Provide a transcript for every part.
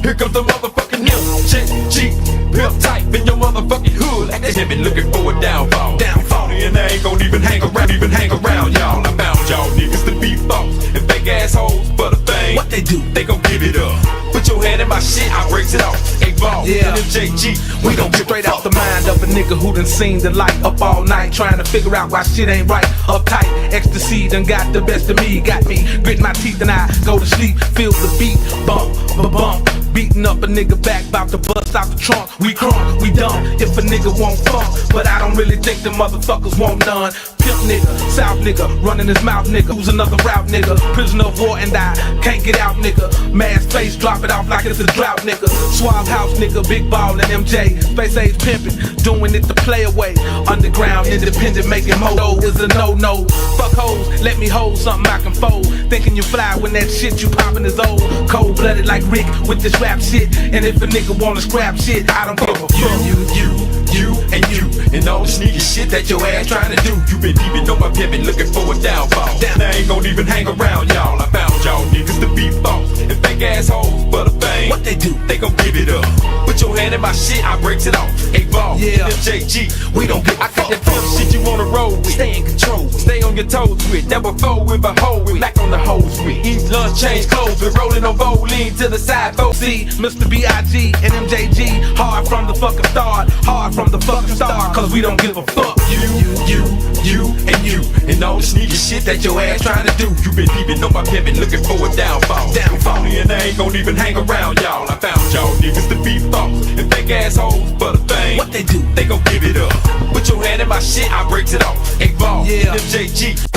Here comes the motherfucking MJG, pimp type in your motherfucking hood, like they have been looking for a downfall. And I ain't gon' even hang around y'all. I found y'all niggas to be false and fake assholes for the fame. What they do? They gon' give it up. Put your hand in my shit, I breaks it off. A-ball, yeah. MJG, we gon' get straight out the mind of a nigga who done seen the light up all night, trying to figure out why shit ain't right. Uptight, ecstasy done got the best of me, got me grit my teeth and I go to sleep. Feel the beat, bump, bump. Beating up a nigga back, bout to bust out the trunk. We crunk, we dumb, if a nigga won't fuck. But I don't really think the motherfuckers want none. Pimp nigga, South nigga, running his mouth nigga. Who's another route nigga, prisoner of war and I can't get out nigga. Mass face, drop it off like it's a drought nigga. Suave house nigga, big ball and MJ. Space age pimpin', doing it the play away. Underground, independent, making moto is a no-no. Fuck hoes, let me hold something I can fold. Thinking you fly when that shit you poppin' is old. Cold-blooded like Rick with this rap shit. And if a nigga wanna scrap shit, I don't give a fuck. You, and all the sneaky shit that your ass trying to do. You been even on my pimpin' looking for a downfall. I ain't gon' even hang around y'all. I found y'all niggas to be false and fake assholes for the fame. What they do? They gon' give it up. Put your hand in my shit, I breaks it off. A-ball, yeah. MJG, we don't give a fuck. I got that pimp shit you wanna roll with. Stay in control, stay on your toes with. Never fold with, but hold with. Back on the hose with. Eat lunch, change clothes with. Rolling on bowl, lean to the side. See, Mr. B.I.G. and MJG, hard from the fucking start, hard from the fucking start, cause we don't give a fuck. You, and all the sneaky shit that your ass trying to do. You been peeping on my pimpin', looking for a downfall. And I ain't gon' even hang around y'all. I found y'all niggas to be false and fake assholes for the fame. What they do? They gon' give it up. Put your hand in my shit, I breaks it off. A-ball, yeah. MJG.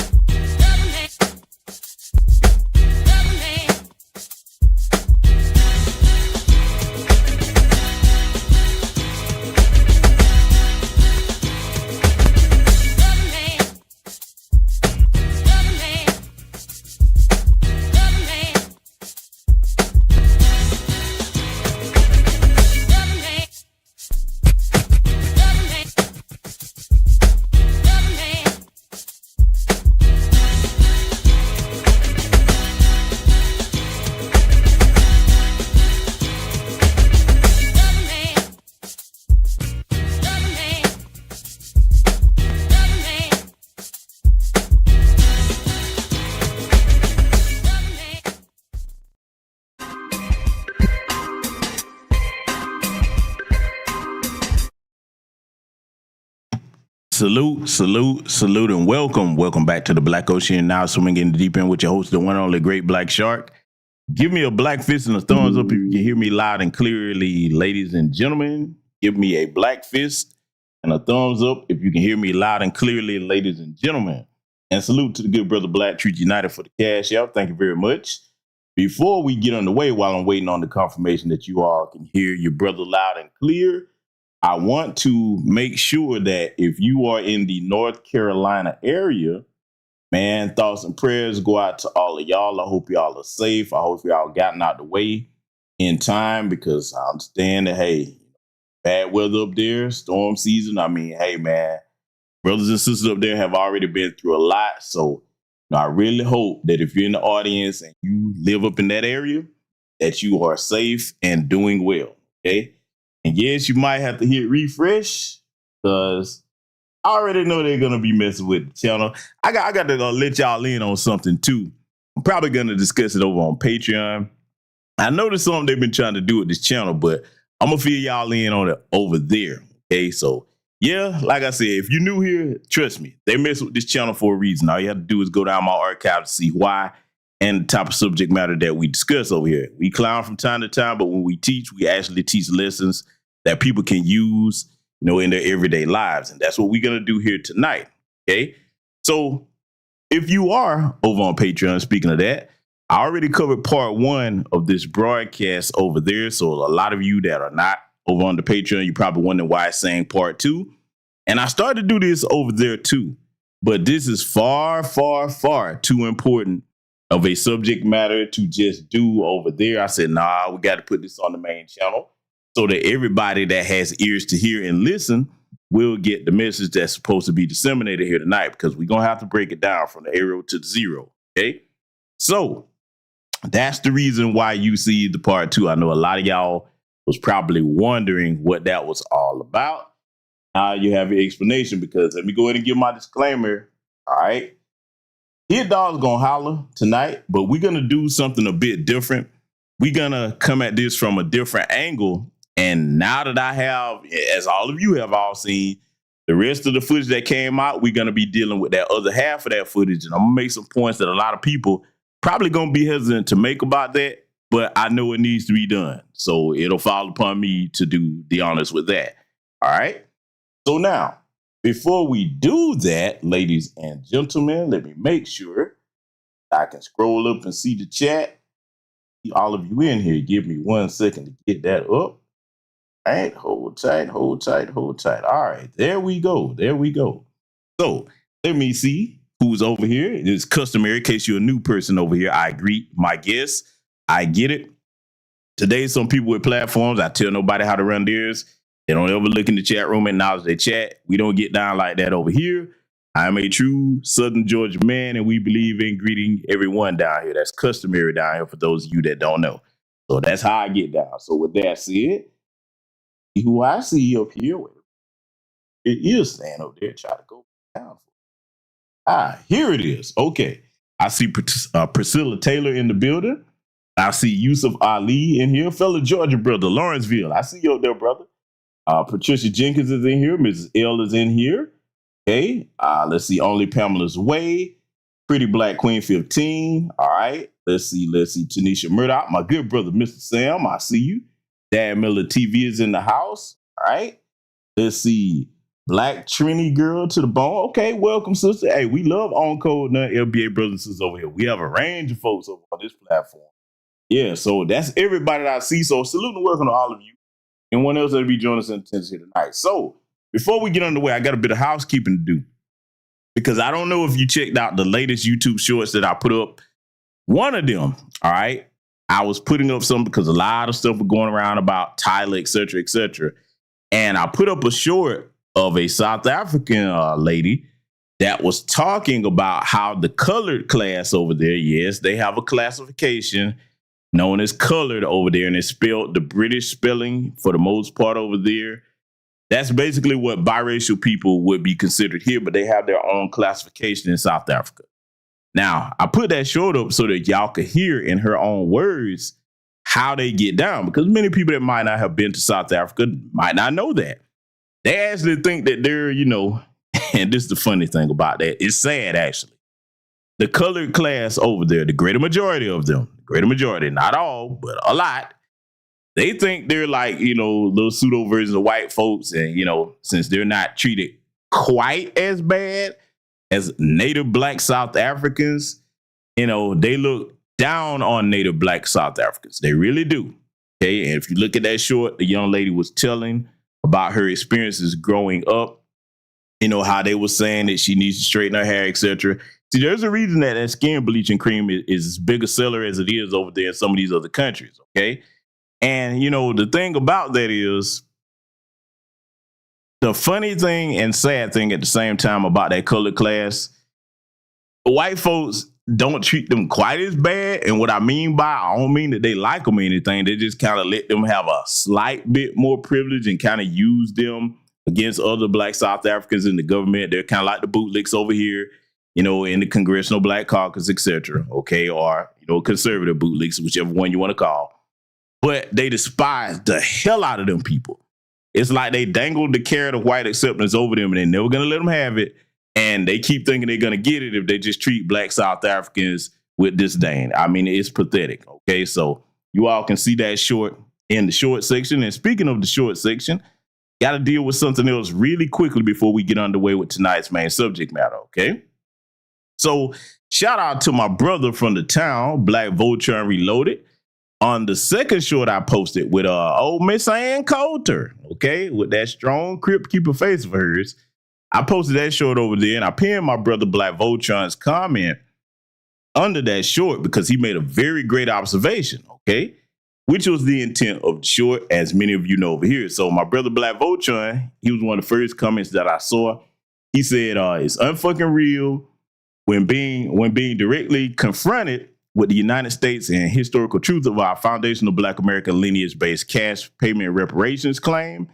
Salute, and welcome back to the Black Ocean. Now swimming in the deep end with your host, the one and only Great Black Shark. Give me a black fist and a thumbs up if you can hear me loud and clearly, ladies and gentlemen. Give me a black fist and a thumbs up if you can hear me loud and clearly, ladies and gentlemen. And salute to the good brother Black Truth United for the cash out. Thank you very much. Before we get underway, while I'm waiting on the confirmation that you all can hear your brother loud and clear, I want to make sure that if you are in the North Carolina area, man, thoughts and prayers go out to all of y'all. I hope y'all are safe. I hope y'all gotten out the way in time, because I understand that, hey, bad weather up there, storm season. I mean, hey, man, brothers and sisters up there have already been through a lot. So I really hope that if you're in the audience and you live up in that area, that you are safe and doing well, okay? And yes, you might have to hit refresh, because I already know they're going to be messing with the channel. I got to let y'all in on something, too. I'm probably going to discuss it over on Patreon. I know there's something they've been trying to do with this channel, but I'm going to fill y'all in on it over there, okay? So, yeah, like I said, if you're new here, trust me, they mess with this channel for a reason. All you have to do is go down my archive to see why and the type of subject matter that we discuss over here. We clown from time to time, but when we teach, we actually teach lessons that people can use, in their everyday lives. And that's what we're going to do here tonight. Okay. So if you are over on Patreon, speaking of that, I already covered part 1 of this broadcast over there. So a lot of you that are not over on the Patreon, you're probably wondering why it's saying part 2. And I started to do this over there too, but this is far, far, far too important of a subject matter to just do over there. I said, nah, we got to put this on the main channel. so that everybody that has ears to hear and listen will get the message that's supposed to be disseminated here tonight, because we're going to have to break it down from the arrow to the zero. Okay. So that's the reason why you see the part 2. I know a lot of y'all was probably wondering what that was all about. Now you have your explanation, because let me go ahead and give my disclaimer. All right. Hit Dog's going to holler tonight, but we're going to do something a bit different. We're going to come at this from a different angle. And now that I have, as all of you have all seen, the rest of the footage that came out, we're going to be dealing with that other half of that footage. And I'm going to make some points that a lot of people probably going to be hesitant to make about that, but I know it needs to be done. So it'll fall upon me to do the honors with that. All right. So now, before we do that, ladies and gentlemen, let me make sure I can scroll up and see the chat. All of you in here, give me 1 second to get that up. All right, hold tight, hold tight, hold tight. All right, there we go, there we go. So let me see who's over here. It's customary, in case you're a new person over here, I greet my guests. I get it. Today, some people with platforms, I tell nobody how to run theirs. They don't ever look in the chat room and acknowledge their chat. We don't get down like that over here. I'm a true Southern Georgia man, and we believe in greeting everyone down here. That's customary down here for those of you that don't know. So that's how I get down. So with that said, who I see up here, it is staying up there. Try to go down. Here it is. Okay. I see Priscilla Taylor in the building. I see Yusuf Ali in here. Fellow Georgia brother, Lawrenceville. I see you up there, brother. Patricia Jenkins is in here. Mrs. L is in here. Okay. Let's see. Only Pamela's Way. Pretty Black Queen 15. All right. Let's see. Tanisha Murdoch. My good brother, Mr. Sam. I see you. Dad Miller TV is in the house. All right. Let's see. Black Trini girl to the bone. Okay. Welcome, sister. Hey, we love On Code None LBA brothers and sisters over here. We have a range of folks over on this platform. Yeah. So that's everybody that I see. So salute and welcome to all of you. And one else that'll be joining us in attendance here tonight. So before we get underway, I got a bit of housekeeping to do, because I don't know if you checked out the latest YouTube shorts that I put up. One of them, all right, I was putting up some because a lot of stuff was going around about Tyler, et cetera, et cetera. And I put up a short of a South African lady that was talking about how the colored class over there, yes, they have a classification known as colored over there, and it's spelled the British spelling for the most part over there. That's basically what biracial people would be considered here, but they have their own classification in South Africa. Now, I put that short up so that y'all could hear in her own words how they get down, because many people that might not have been to South Africa might not know that. They actually think that they're, and this is the funny thing about that. It's sad, actually. The colored class over there, the greater majority of them, not all, but a lot, they think they're like, little pseudo versions of white folks. And, since they're not treated quite as bad as native Black South Africans, they look down on native Black South Africans. They really do. Okay. And if you look at that short, the young lady was telling about her experiences growing up, how they were saying that she needs to straighten her hair, etc. See, there's a reason that skin bleaching cream is as big a seller as it is over there in some of these other countries. Okay. And, the thing about that is, the funny thing and sad thing at the same time about that colored class, white folks don't treat them quite as bad. And what I mean by, I don't mean that they like them or anything. They just kind of let them have a slight bit more privilege and kind of use them against other Black South Africans in the government. They're kind of like the bootlicks over here, in the Congressional Black Caucus, etc. Okay. Or, conservative bootlicks, whichever one you want to call. But they despise the hell out of them people. It's like they dangled the carrot of white acceptance over them and they're never going to let them have it. And they keep thinking they're going to get it if they just treat Black South Africans with disdain. I mean, it's pathetic. Okay, so you all can see that short in the short section. And speaking of the short section, got to deal with something else really quickly before we get underway with tonight's main subject matter. Okay, so shout out to my brother from the town, Black Vulture Reloaded. On the second short I posted with old Miss Ann Coulter, okay, with that strong Crypt Keeper face of hers, I posted that short over there and I pinned my brother Black Voltron's comment under that short because he made a very great observation, okay? which was the intent of the short, as many of you know over here. So my brother Black Voltron, he was one of the first comments that I saw. He said, it's unfucking real when being directly confronted with the United States and historical truth of our foundational Black American lineage-based cash payment reparations claim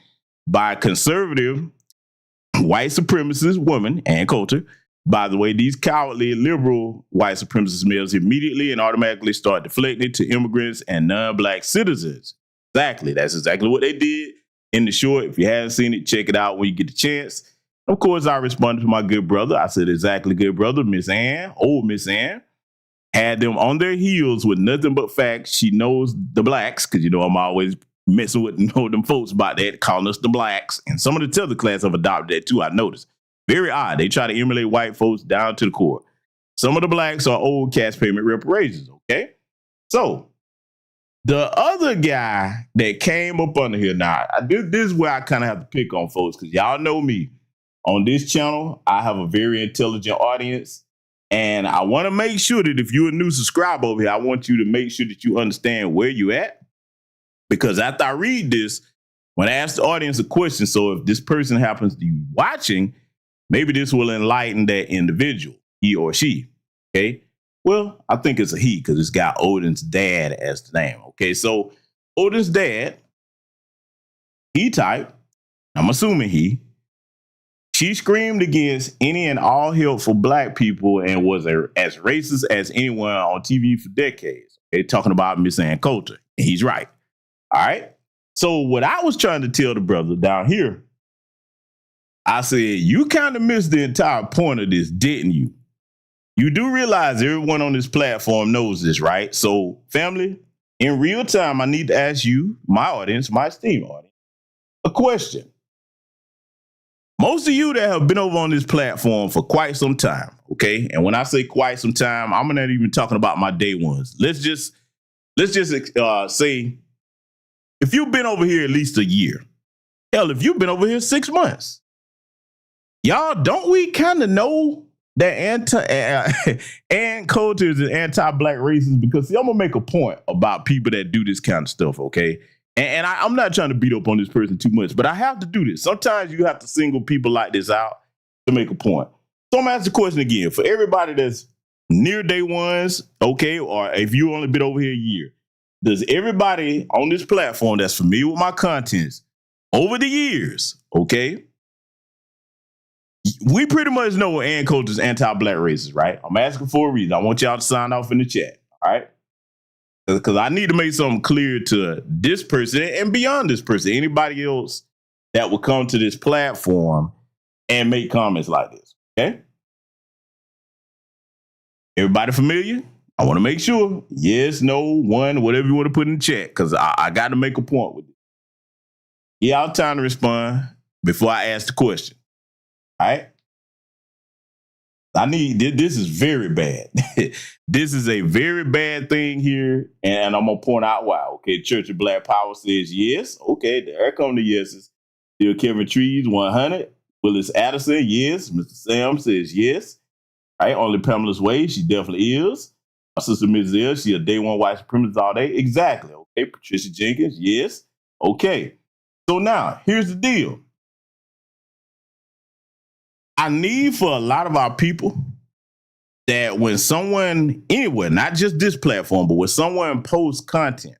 by conservative white supremacist woman and culture. By the way, these cowardly liberal white supremacist males immediately and automatically start deflecting to immigrants and non-Black citizens. Exactly. That's exactly what they did in the short. If you haven't seen it, check it out when you get the chance. Of course, I responded to my good brother. I said, exactly, good brother, Miss Ann, old Miss Ann, had them on their heels with nothing but facts. She knows the Blacks, because, I'm always messing with them folks about that, calling us the Blacks. And some of the tether class have adopted that too, I noticed. Very odd. They try to emulate white folks down to the core. Some of the Blacks are old cash payment reparations, okay? So the other guy that came up under here, now, this is where I kind of have to pick on folks, because y'all know me. On this channel, I have a very intelligent audience, and I want to make sure that if you're a new subscriber over here, I want you to make sure that you understand where you at, because after I read this, when I ask the audience a question, so if this person happens to be watching, maybe this will enlighten that individual, he or she, okay? Well, I think it's a he, because it's got Odin's dad as the name, okay? So Odin's dad, he typed, I'm assuming she screamed against any and all helpful Black people and was as racist as anyone on TV for decades. Okay, talking about Miss Ann Coulter. And he's right. All right. So what I was trying to tell the brother down here, I said, you kind of missed the entire point of this, didn't you? You do realize everyone on this platform knows this, right? So family, in real time, I need to ask you, my audience, my esteemed audience, a question. Most of you that have been over on this platform for quite some time, okay? And when I say quite some time, I'm not even talking about my day ones. Let's just say, if you've been over here at least a year, hell, if you've been over here 6 months, y'all, don't we kind of know that Ann Coulter is an anti-Black racist? Because see, I'm gonna make a point about people that do this kind of stuff, okay? And I'm not trying to beat up on this person too much, but I have to do this. Sometimes you have to single people like this out to make a point. So I'm gonna ask the question again for everybody that's near day ones, okay, or if you only been over here a year. Does everybody on this platform that's familiar with my contents over the years, okay, we pretty much know Ann Coulter's anti-Black racist, right? I'm asking for a reason. I want y'all to sign off in the chat, all right? Because I need to make something clear to this person and beyond this person, anybody else that will come to this platform and make comments like this, okay? Everybody familiar? I want to make sure. Yes, no, one, whatever you want to put in the chat, because I got to make a point with it. Yeah, I'll time to respond before I ask the question, all right? This is very bad. This is a very bad thing here, and I'm going to point out why. Okay, Church of Black Power says yes. Okay, there come the yeses. Still Kevin Trees, 100. Willis Addison, yes. Mr. Sam says yes. All right, only Pamela's way, she definitely is. My sister Mrs. L, she a day one white supremacist all day. Exactly. Okay, Patricia Jenkins, yes. Okay, so now, here's the deal. I need for a lot of our people that when someone, anywhere, not just this platform, but when someone posts content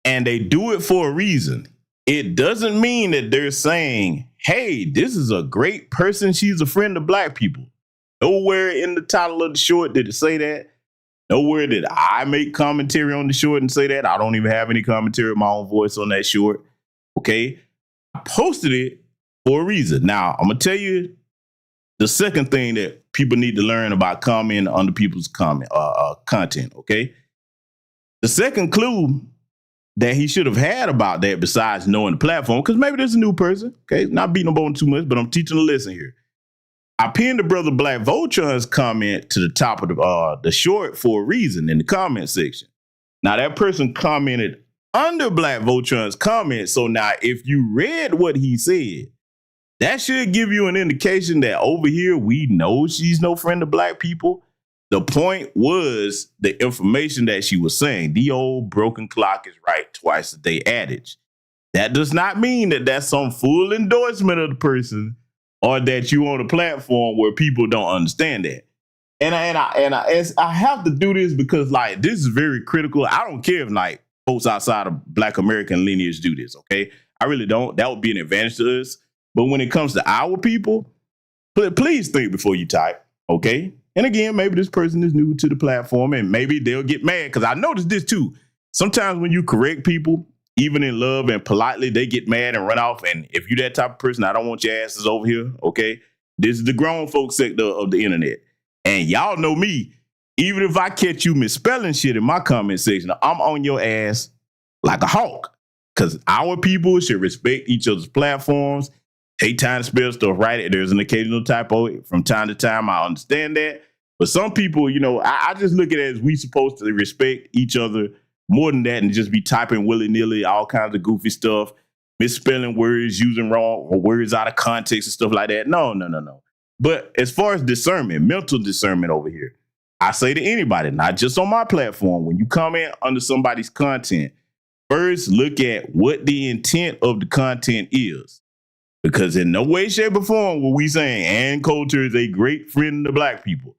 and they do it for a reason, it doesn't mean that they're saying, hey, this is a great person, she's a friend of Black people. Nowhere in the title of the short did it say that. Nowhere did I make commentary on the short and say that. I don't even have any commentary of my own voice on that short. Okay? I posted it for a reason. Now, I'm going to tell you the second thing that people need to learn about commenting under people's content, okay? The second clue that he should have had about that, besides knowing the platform, because maybe there's a new person, okay? Not beating them on too much, but I'm teaching a lesson here. I pinned the brother Black Voltron's comment to the top of the short for a reason in the comment section. Now, that person commented under Black Voltron's comment, so now if you read what he said, that should give you an indication that over here, we know she's no friend of Black people. The point was the information that she was saying. The old broken clock is right twice a day adage. That does not mean that that's some full endorsement of the person or that you on a platform where people don't understand that. And I have to do this because like this is very critical. I don't care if like folks outside of Black American lineage do this. Okay, I really don't. That would be an advantage to us. But when it comes to our people, please think before you type. Okay. And again, maybe this person is new to the platform and maybe they'll get mad because I noticed this too. Sometimes when you correct people, even in love and politely, they get mad and run off. And if you're that type of person, I don't want your asses over here. Okay. This is the grown folk sector of the internet. And y'all know me, even if I catch you misspelling shit in my comment section, I'm on your ass like a hawk. Because our people should respect each other's platforms, take time to spell stuff right. There's an occasional typo from time to time. I understand that. But some people, you know, I just look at it as we supposed to respect each other more than that and just be typing willy-nilly, all kinds of goofy stuff, misspelling words, using wrong or words out of context and stuff like that. No. But as far as discernment, mental discernment over here, I say to anybody, not just on my platform, when you comment under somebody's content, first look at what the intent of the content is. Because in no way, shape, or form will we saying Ann Coulter is a great friend of the Black people.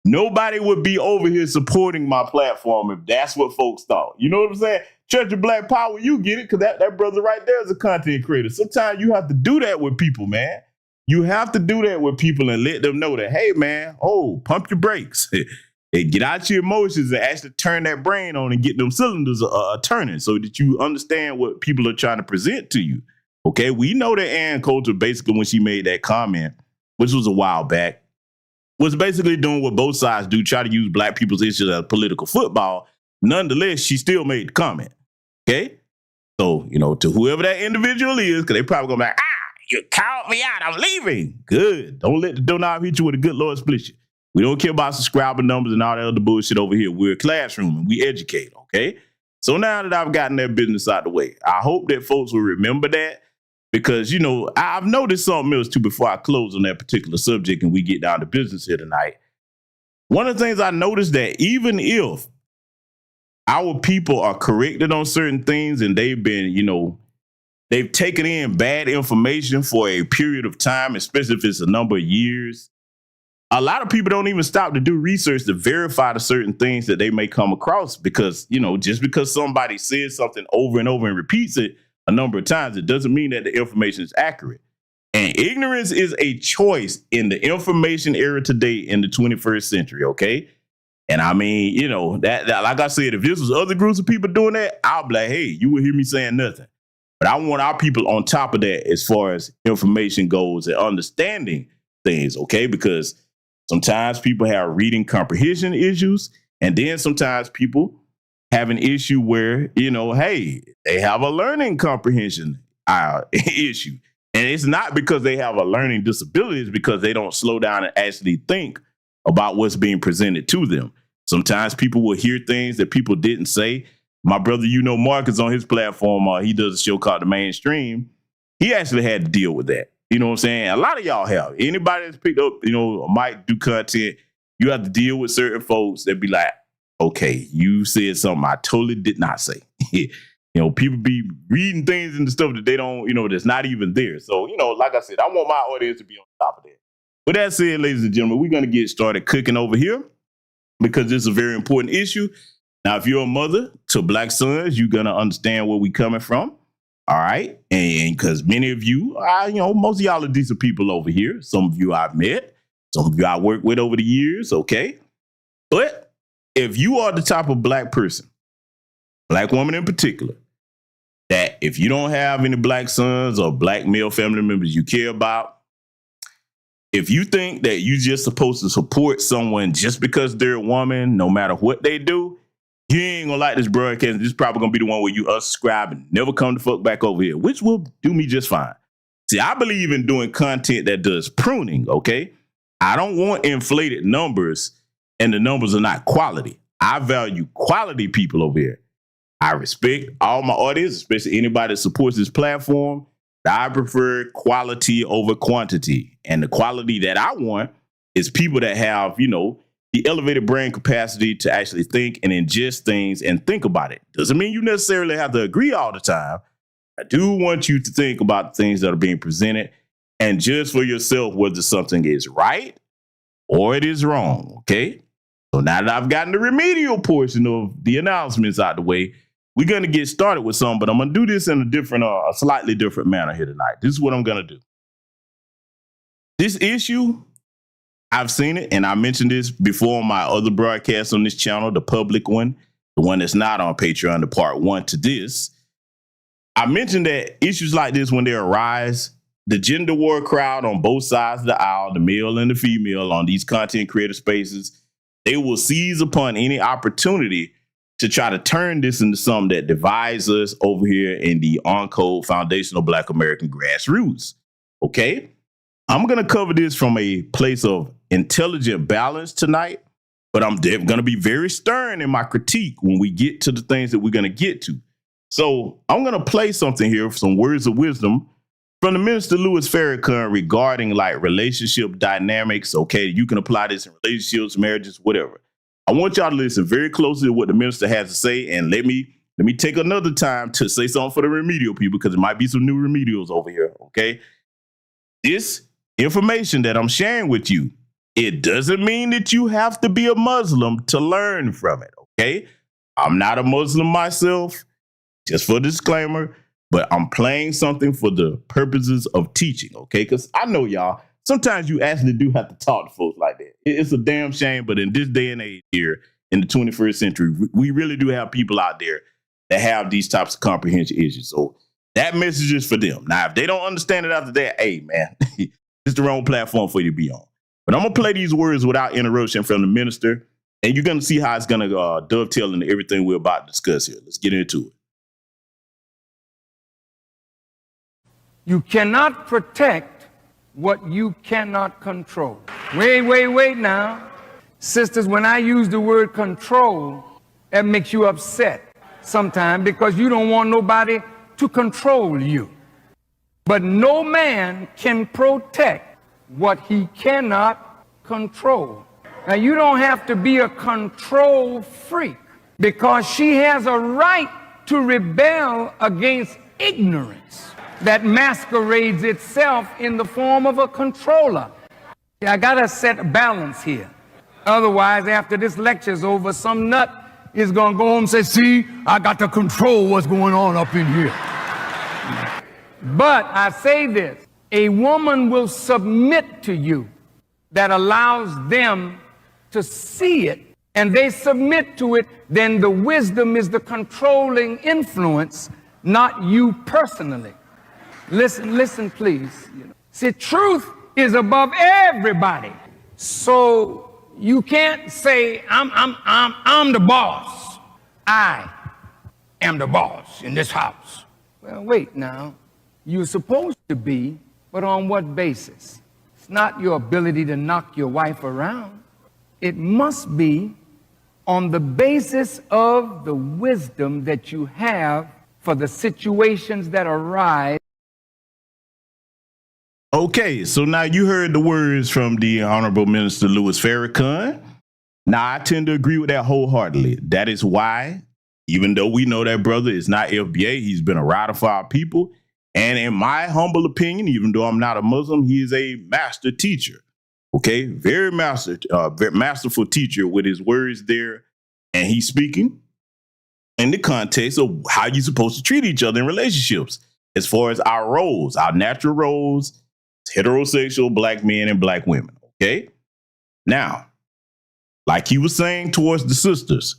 Nobody would be over here supporting my platform if that's what folks thought. You know what I'm saying? Church of Black Power, you get it, because that brother right there is a content creator. Sometimes you have to do that with people, man. You have to do that with people and let them know that, hey, man, pump your brakes. And get out your emotions and actually turn that brain on and get them cylinders turning so that you understand what people are trying to present to you. Okay, we know that Ann Coulter, basically, when she made that comment, which was a while back, was basically doing what both sides do, try to use Black people's issues as political football. Nonetheless, she still made the comment. Okay, so, you know, to whoever that individual is, because they probably going to be like, you called me out, I'm leaving. Good. Don't let the doorknob hit you with a good Lord split you. We don't care about subscriber numbers and all that other bullshit over here. We're a classroom and we educate, okay? So now that I've gotten that business out of the way, I hope that folks will remember that because, you know, I've noticed something else too before I close on that particular subject and we get down to business here tonight. One of the things I noticed that even if our people are corrected on certain things and they've been, you know, they've taken in bad information for a period of time, especially if it's a number of years, a lot of people don't even stop to do research to verify the certain things that they may come across because, you know, just because somebody says something over and over and repeats it a number of times, it doesn't mean that the information is accurate. And ignorance is a choice in the information era today in the 21st century, okay? And I mean, you know, that like I said, if this was other groups of people doing that, I'll be like, hey, you would hear me saying nothing. But I want our people on top of that as far as information goes and understanding things, okay? Because sometimes people have reading comprehension issues, and then sometimes people have an issue where, you know, hey, they have a learning comprehension issue. And it's not because they have a learning disability, it's because they don't slow down and actually think about what's being presented to them. Sometimes people will hear things that people didn't say. My brother, you know, Mark is on his platform. He does a show called The Mainstream. He actually had to deal with that. You know what I'm saying? A lot of y'all have. Anybody that's picked up, you know, might do content, you have to deal with certain folks that be like, okay, you said something I totally did not say. You know, people be reading things and the stuff that they don't, you know, that's not even there. So, you know, like I said, I want my audience to be on top of that. With that said, ladies and gentlemen, we're going to get started cooking over here because this is a very important issue. Now, if you're a mother to Black sons, you're going to understand where we're coming from. All right. And because many of you, you know, most of y'all are decent people over here. Some of you I've met, some of you I worked with over the years. OK, but if you are the type of Black person, Black woman in particular, that if you don't have any Black sons or Black male family members you care about, if you think that you're just supposed to support someone just because they're a woman, no matter what they do, you ain't gonna like this broadcast. This is probably gonna be the one where you unsubscribe and never come the fuck back over here, which will do me just fine. See, I believe in doing content that does pruning, okay? I don't want inflated numbers and the numbers are not quality. I value quality people over here. I respect all my audience, especially anybody that supports this platform. I prefer quality over quantity. And the quality that I want is people that have, you know, the elevated brain capacity to actually think and ingest things and think about it. Doesn't mean you necessarily have to agree all the time. I do want you to think about the things that are being presented and judge for yourself whether something is right or it is wrong, okay? So now that I've gotten the remedial portion of the announcements out the way, we're going to get started with some, but I'm going to do this in a slightly different manner here tonight. This is what I'm going to do. This issue, I've seen it, and I mentioned this before on my other broadcast on this channel, the public one, the one that's not on Patreon, the part 1 to this. I mentioned that issues like this, when they arise, the gender war crowd on both sides of the aisle, the male and the female on these content creator spaces, they will seize upon any opportunity to try to turn this into something that divides us over here in the on-code foundational Black American grassroots. Okay? I'm going to cover this from a place of intelligent balance tonight, but I'm going to be very stern in my critique when we get to the things that we're going to get to. So I'm going to play something here, some words of wisdom from the Minister Louis Farrakhan regarding like relationship dynamics. Okay, you can apply this in relationships, marriages, whatever. I want y'all to listen very closely to what the minister has to say, and let me take another time to say something for the remedial people, because there might be some new remedials over here. Okay, this information that I'm sharing with you, it doesn't mean that you have to be a Muslim to learn from it. Okay, I'm not a Muslim myself, just for disclaimer. But I'm playing something for the purposes of teaching, okay? Because I know y'all, sometimes you actually do have to talk to folks like that. It's a damn shame, but in this day and age here, in the 21st century, we really do have people out there that have these types of comprehension issues. So that message is for them. Now, if they don't understand it after that, hey, man, it's the wrong platform for you to be on. But I'm going to play these words without interruption from the minister, and you're going to see how it's going to dovetail into everything we're about to discuss here. Let's get into it. You cannot protect what you cannot control. Wait now. Sisters, when I use the word control, that makes you upset sometimes because you don't want nobody to control you. But no man can protect what he cannot control. Now, you don't have to be a control freak, because she has a right to rebel against ignorance that masquerades itself in the form of a controller. I gotta set a balance here. Otherwise, after this lecture's over, some nut is gonna go home and say, see, I got to control what's going on up in here. But I say this, a woman will submit to you that allows them to see it, and they submit to it, then the wisdom is the controlling influence, not you personally. Listen, please. See, truth is above everybody. So you can't say, I'm the boss. I am the boss in this house. Well, wait now. You're supposed to be, but on what basis? It's not your ability to knock your wife around. It must be on the basis of the wisdom that you have for the situations that arise. Okay, so now you heard the words from the Honorable Minister Louis Farrakhan. Now, I tend to agree with that wholeheartedly. That is why, even though we know that brother is not FBA, he's been a rider for our people. And in my humble opinion, even though I'm not a Muslim, he is a master teacher. Okay, very masterful teacher with his words there. And he's speaking in the context of how you're supposed to treat each other in relationships, as far as our roles, our natural roles, heterosexual Black men and Black women. Okay. Now, like he was saying towards the sisters,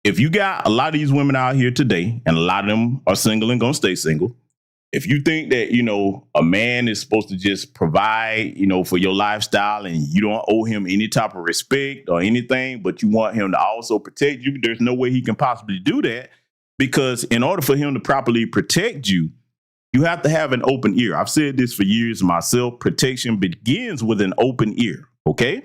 if you got a lot of these women out here today, and a lot of them are single and gonna stay single, if you think that, a man is supposed to just provide, for your lifestyle, and you don't owe him any type of respect or anything, but you want him to also protect you, there's no way he can possibly do that, because in order for him to properly protect you, you have to have an open ear. I've said this for years myself. Protection begins with an open ear. Okay.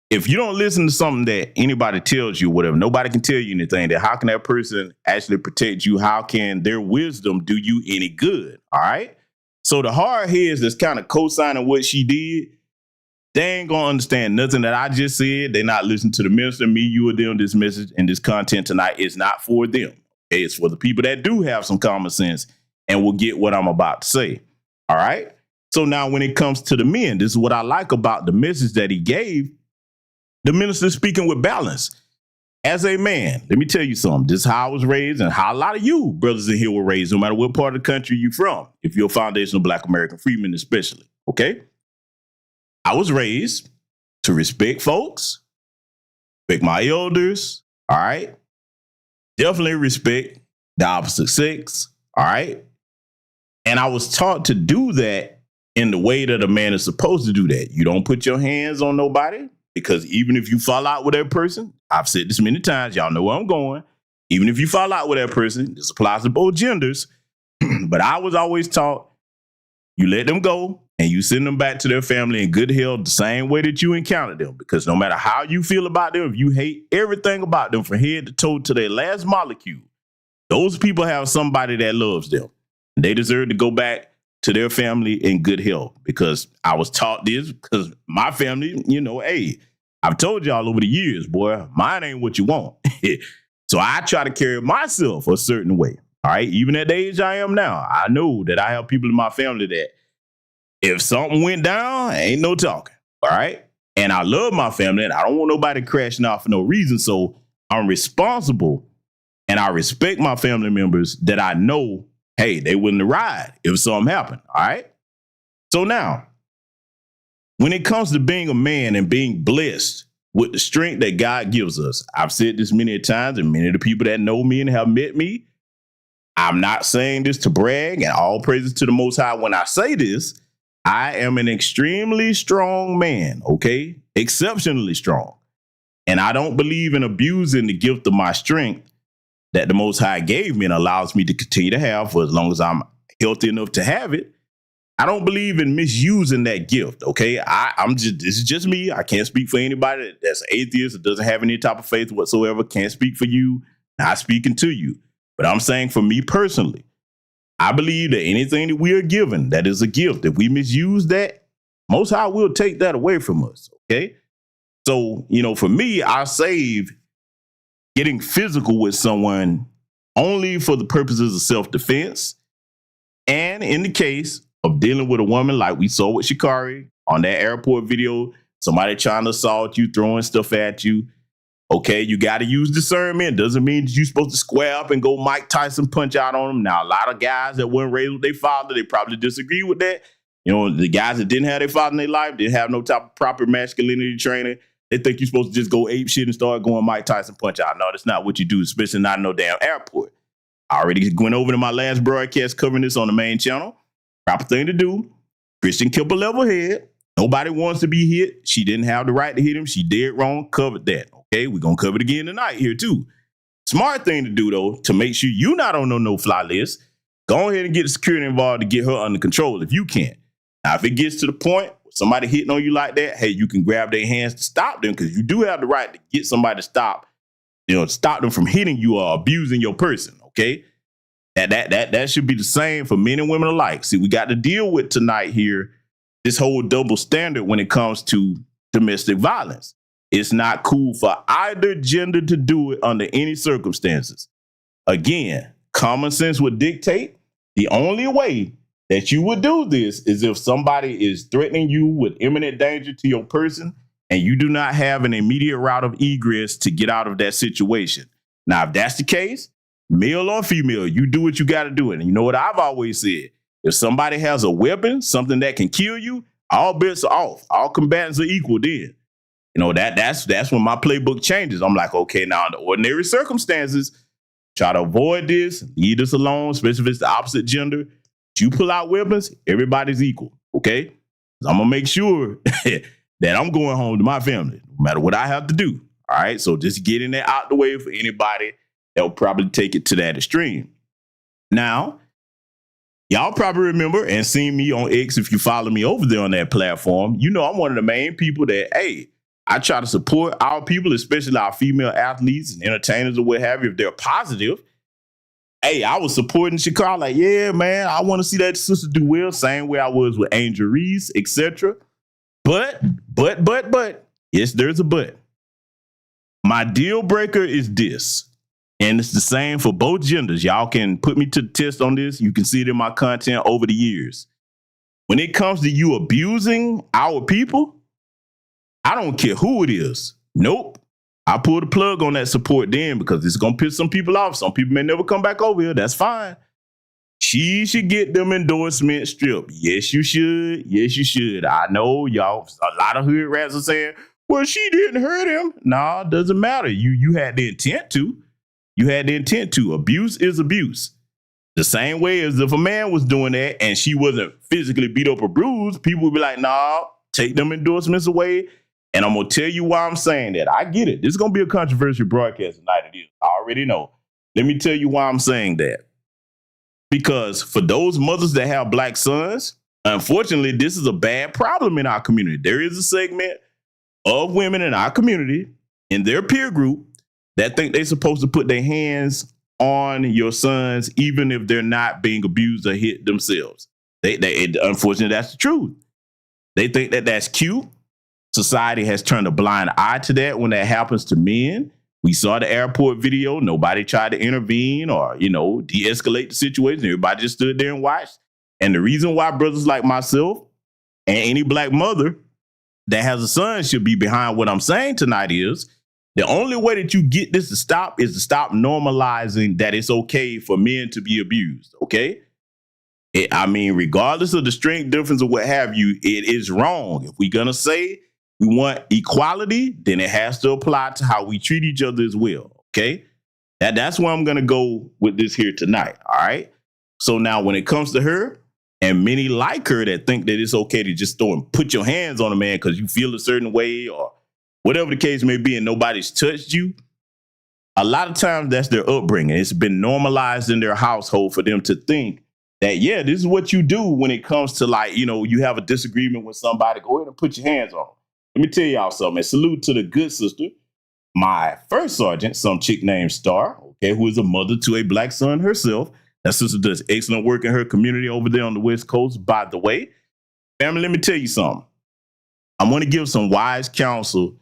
If you don't listen to something that anybody tells you, whatever, nobody can tell you anything, then how can that person actually protect you? How can their wisdom do you any good? All right. So the hard heads that's kind of co-signing what she did, they ain't gonna understand nothing that I just said. They not listening to the minister, me, you, or them. This message and this content tonight is not for them. Okay, it's for the people that do have some common sense and will get what I'm about to say. All right. So now when it comes to the men, this is what I like about the message that he gave. The minister speaking with balance. As a man, let me tell you something. This is how I was raised and how a lot of you brothers in here were raised, no matter what part of the country you're from, if you're a foundational Black American freeman especially, okay? I was raised to respect folks, respect my elders, all right? Definitely respect the opposite sex, all right? And I was taught to do that in the way that a man is supposed to do that. You don't put your hands on nobody, because even if you fall out with that person, I've said this many times, y'all know where I'm going. Even if you fall out with that person, this applies to both genders. But I was always taught, you let them go and you send them back to their family in good health the same way that you encountered them. Because no matter how you feel about them, if you hate everything about them from head to toe to their last molecule, those people have somebody that loves them. They deserve to go back to their family in good health, because I was taught this because my family, you know, hey, I've told y'all over the years, boy, mine ain't what you want. So I try to carry myself a certain way. All right. Even at the age I am now, I know that I have people in my family that if something went down, ain't no talking. All right. And I love my family and I don't want nobody crashing out for no reason. So I'm responsible and I respect my family members that I know, hey, they wouldn't ride if something happened. All right. So now, when it comes to being a man and being blessed with the strength that God gives us, I've said this many times, and many of the people that know me and have met me, I'm not saying this to brag, and all praises to the Most High. When I say this, I am an extremely strong man, okay? Exceptionally strong. And I don't believe in abusing the gift of my strength that the Most High gave me and allows me to continue to have for as long as I'm healthy enough to have it. I don't believe in misusing that gift, okay? This is just me. I can't speak for anybody that's atheist or doesn't have any type of faith whatsoever. Can't speak for you, not speaking to you. But I'm saying for me personally, I believe that anything that we are given that is a gift, if we misuse that, Most High will take that away from us, okay? So, you know, for me, I save getting physical with someone only for the purposes of self-defense, and in the case of dealing with a woman like we saw with Sha'Carri on that airport video, somebody trying to assault you, throwing stuff at you. Okay, you got to use discernment. Doesn't mean you're supposed to square up and go Mike Tyson punch out on them. Now, a lot of guys that weren't raised with their father, they probably disagree with that. You know, the guys that didn't have their father in their life, didn't have no type of proper masculinity training, they think you're supposed to just go ape shit and start going Mike Tyson punch out. No, that's not what you do, especially not in no damn airport. I already went over to my last broadcast covering this on the main channel. Proper thing to do. Christian kept a level head. Nobody wants to be hit. She didn't have the right to hit him. She did wrong. Covered that. Okay, we're going to cover it again tonight here too. Smart thing to do, though, to make sure you're not on no no-fly list, go ahead and get the security involved to get her under control if you can. Now, if it gets to the point where somebody hitting on you like that, hey, you can grab their hands to stop them, because you do have the right to get somebody to stop, you know, stop them from hitting you or abusing your person, okay? That should be the same for men and women alike. See, we got to deal with tonight here this whole double standard when it comes to domestic violence. It's not cool for either gender to do it under any circumstances. Again, common sense would dictate the only way that you would do this is if somebody is threatening you with imminent danger to your person and you do not have an immediate route of egress to get out of that situation. Now, if that's the case, male or female, you do what you got to do. And you know what I've always said? If somebody has a weapon, something that can kill you, all bets are off. All combatants are equal then. You know, that's when my playbook changes. I'm like, okay, now in ordinary circumstances, try to avoid this, leave this alone, especially if it's the opposite gender. If you pull out weapons, everybody's equal, okay? I'm going to make sure that I'm going home to my family, no matter what I have to do, all right? So just getting that out the way for anybody that will probably take it to that extreme. Now, y'all probably remember and seen me on X if you follow me over there on that platform. You know I'm one of the main people that, hey, I try to support our people, especially our female athletes and entertainers or what have you, if they're positive. Hey, I was supporting Sha'Carri, like, yeah, man, I want to see that sister do well, same way I was with Angel Reese, etc. But, yes, there's a but. My deal breaker is this, and it's the same for both genders. Y'all can put me to the test on this. You can see it in my content over the years. When it comes to you abusing our people, I don't care who it is. Nope. I pull the plug on that support then because it's going to piss some people off. Some people may never come back over here. That's fine. She should get them endorsement stripped. Yes, you should. Yes, you should. I know y'all, a lot of hood rats are saying, well, she didn't hurt him. Nah, it doesn't matter. You had the intent to. You had the intent to. Abuse is abuse. The same way as if a man was doing that and she wasn't physically beat up or bruised, people would be like, nah, take them endorsements away. And I'm going to tell you why I'm saying that. I get it. This is going to be a controversial broadcast tonight. It is. I already know. Let me tell you why I'm saying that. Because for those mothers that have black sons, unfortunately, this is a bad problem in our community. There is a segment of women in our community, in their peer group, that think they're supposed to put their hands on your sons, even if they're not being abused or hit themselves. Unfortunately, that's the truth. They think that that's cute. Society has turned a blind eye to that when that happens to men. We saw the airport video. Nobody tried to intervene or, de-escalate the situation. Everybody just stood there and watched. And the reason why brothers like myself and any black mother that has a son should be behind what I'm saying tonight is the only way that you get this to stop is to stop normalizing that it's okay for men to be abused. Okay. Regardless of the strength difference or what have you, it is wrong. If we're going to say we want equality, then it has to apply to how we treat each other as well. Okay. That's where I'm going to go with this here tonight. All right. So now when it comes to her, and many like her that think that it's okay to just put your hands on a man because you feel a certain way or whatever the case may be and nobody's touched you, a lot of times that's their upbringing. It's been normalized in their household for them to think that, yeah, this is what you do when it comes to you have a disagreement with somebody, go ahead and put your hands on them. Let me tell y'all something. And salute to the good sister, my first sergeant, some chick named Star, okay, who is a mother to a black son herself. That sister does excellent work in her community over there on the West Coast, by the way. Family, let me tell you something. I'm going to give some wise counsel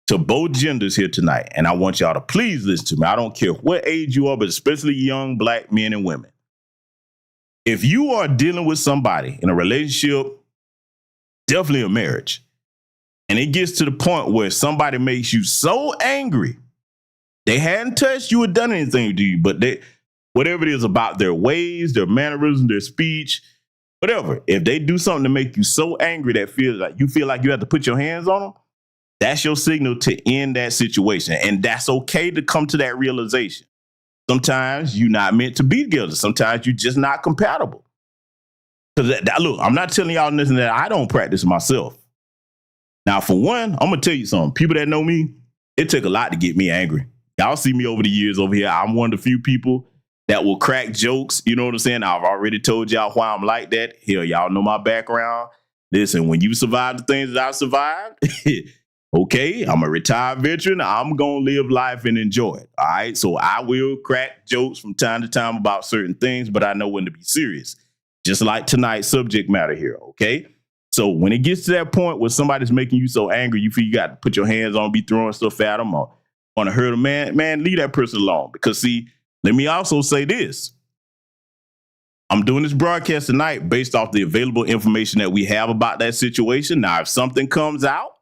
to both genders here tonight. And I want y'all to please listen to me. I don't care what age you are, but especially young black men and women. If you are dealing with somebody in a relationship, definitely a marriage, and it gets to the point where somebody makes you so angry, they hadn't touched you or done anything to you, but whatever it is about their ways, their mannerisms, their speech, whatever, if they do something to make you so angry that you feel like you have to put your hands on them, that's your signal to end that situation. And that's okay to come to that realization. Sometimes you're not meant to be together. Sometimes you're just not compatible. Because look, I'm not telling y'all nothing that I don't practice myself. Now, for one, I'm going to tell you something. People that know me, it took a lot to get me angry. Y'all see me over the years over here. I'm one of the few people that will crack jokes. You know what I'm saying? I've already told y'all why I'm like that. Hell, y'all know my background. Listen, when you survive the things that I've survived, okay, I'm a retired veteran. I'm going to live life and enjoy it. All right. So I will crack jokes from time to time about certain things, but I know when to be serious. Just like tonight's subject matter here. Okay. So when it gets to that point where somebody's making you so angry, you feel you got to put your hands on, be throwing stuff at them or want to hurt a man, leave that person alone. Because see, let me also say this. I'm doing this broadcast tonight based off the available information that we have about that situation. Now, if something comes out,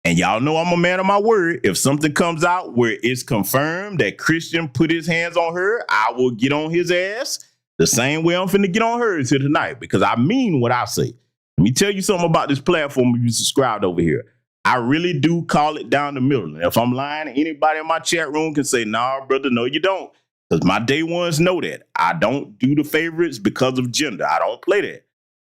and y'all know I'm a man of my word, if something comes out where it's confirmed that Christian put his hands on her, I will get on his ass the same way I'm finna get on hers here tonight because I mean what I say. Let me tell you something about this platform if you subscribed over here. I really do call it down the middle. And if I'm lying, anybody in my chat room can say, nah, brother, no, you don't. Because my day ones know that. I don't do the favorites because of gender. I don't play that.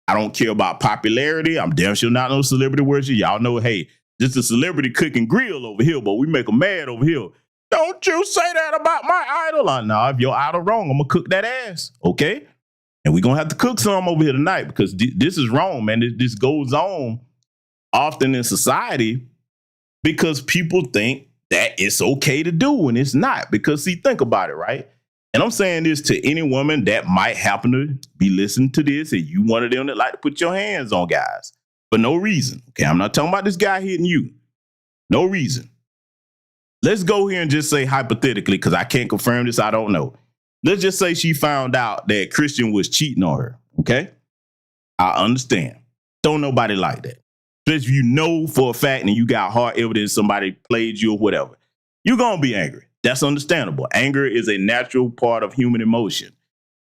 I don't care about popularity. I'm damn sure not no celebrity worship. Y'all know, hey, just a celebrity cooking grill over here, but we make them mad over here. Don't you say that about my idol. Nah, if your idol wrong, I'm going to cook that ass. Okay? And we're going to have to cook some over here tonight because this is wrong, man. This goes on often in society because people think that it's okay to do and it's not. Because, see, think about it, right? And I'm saying this to any woman that might happen to be listening to this and you one of them that like to put your hands on guys. for no reason. Okay, I'm not talking about this guy hitting you. No reason. Let's go here and just say hypothetically, because I can't confirm this, I don't know. Let's just say she found out that Christian was cheating on her, okay? I understand. Don't nobody like that. Especially if you know for a fact and you got hard evidence somebody played you or whatever. You're going to be angry. That's understandable. Anger is a natural part of human emotion.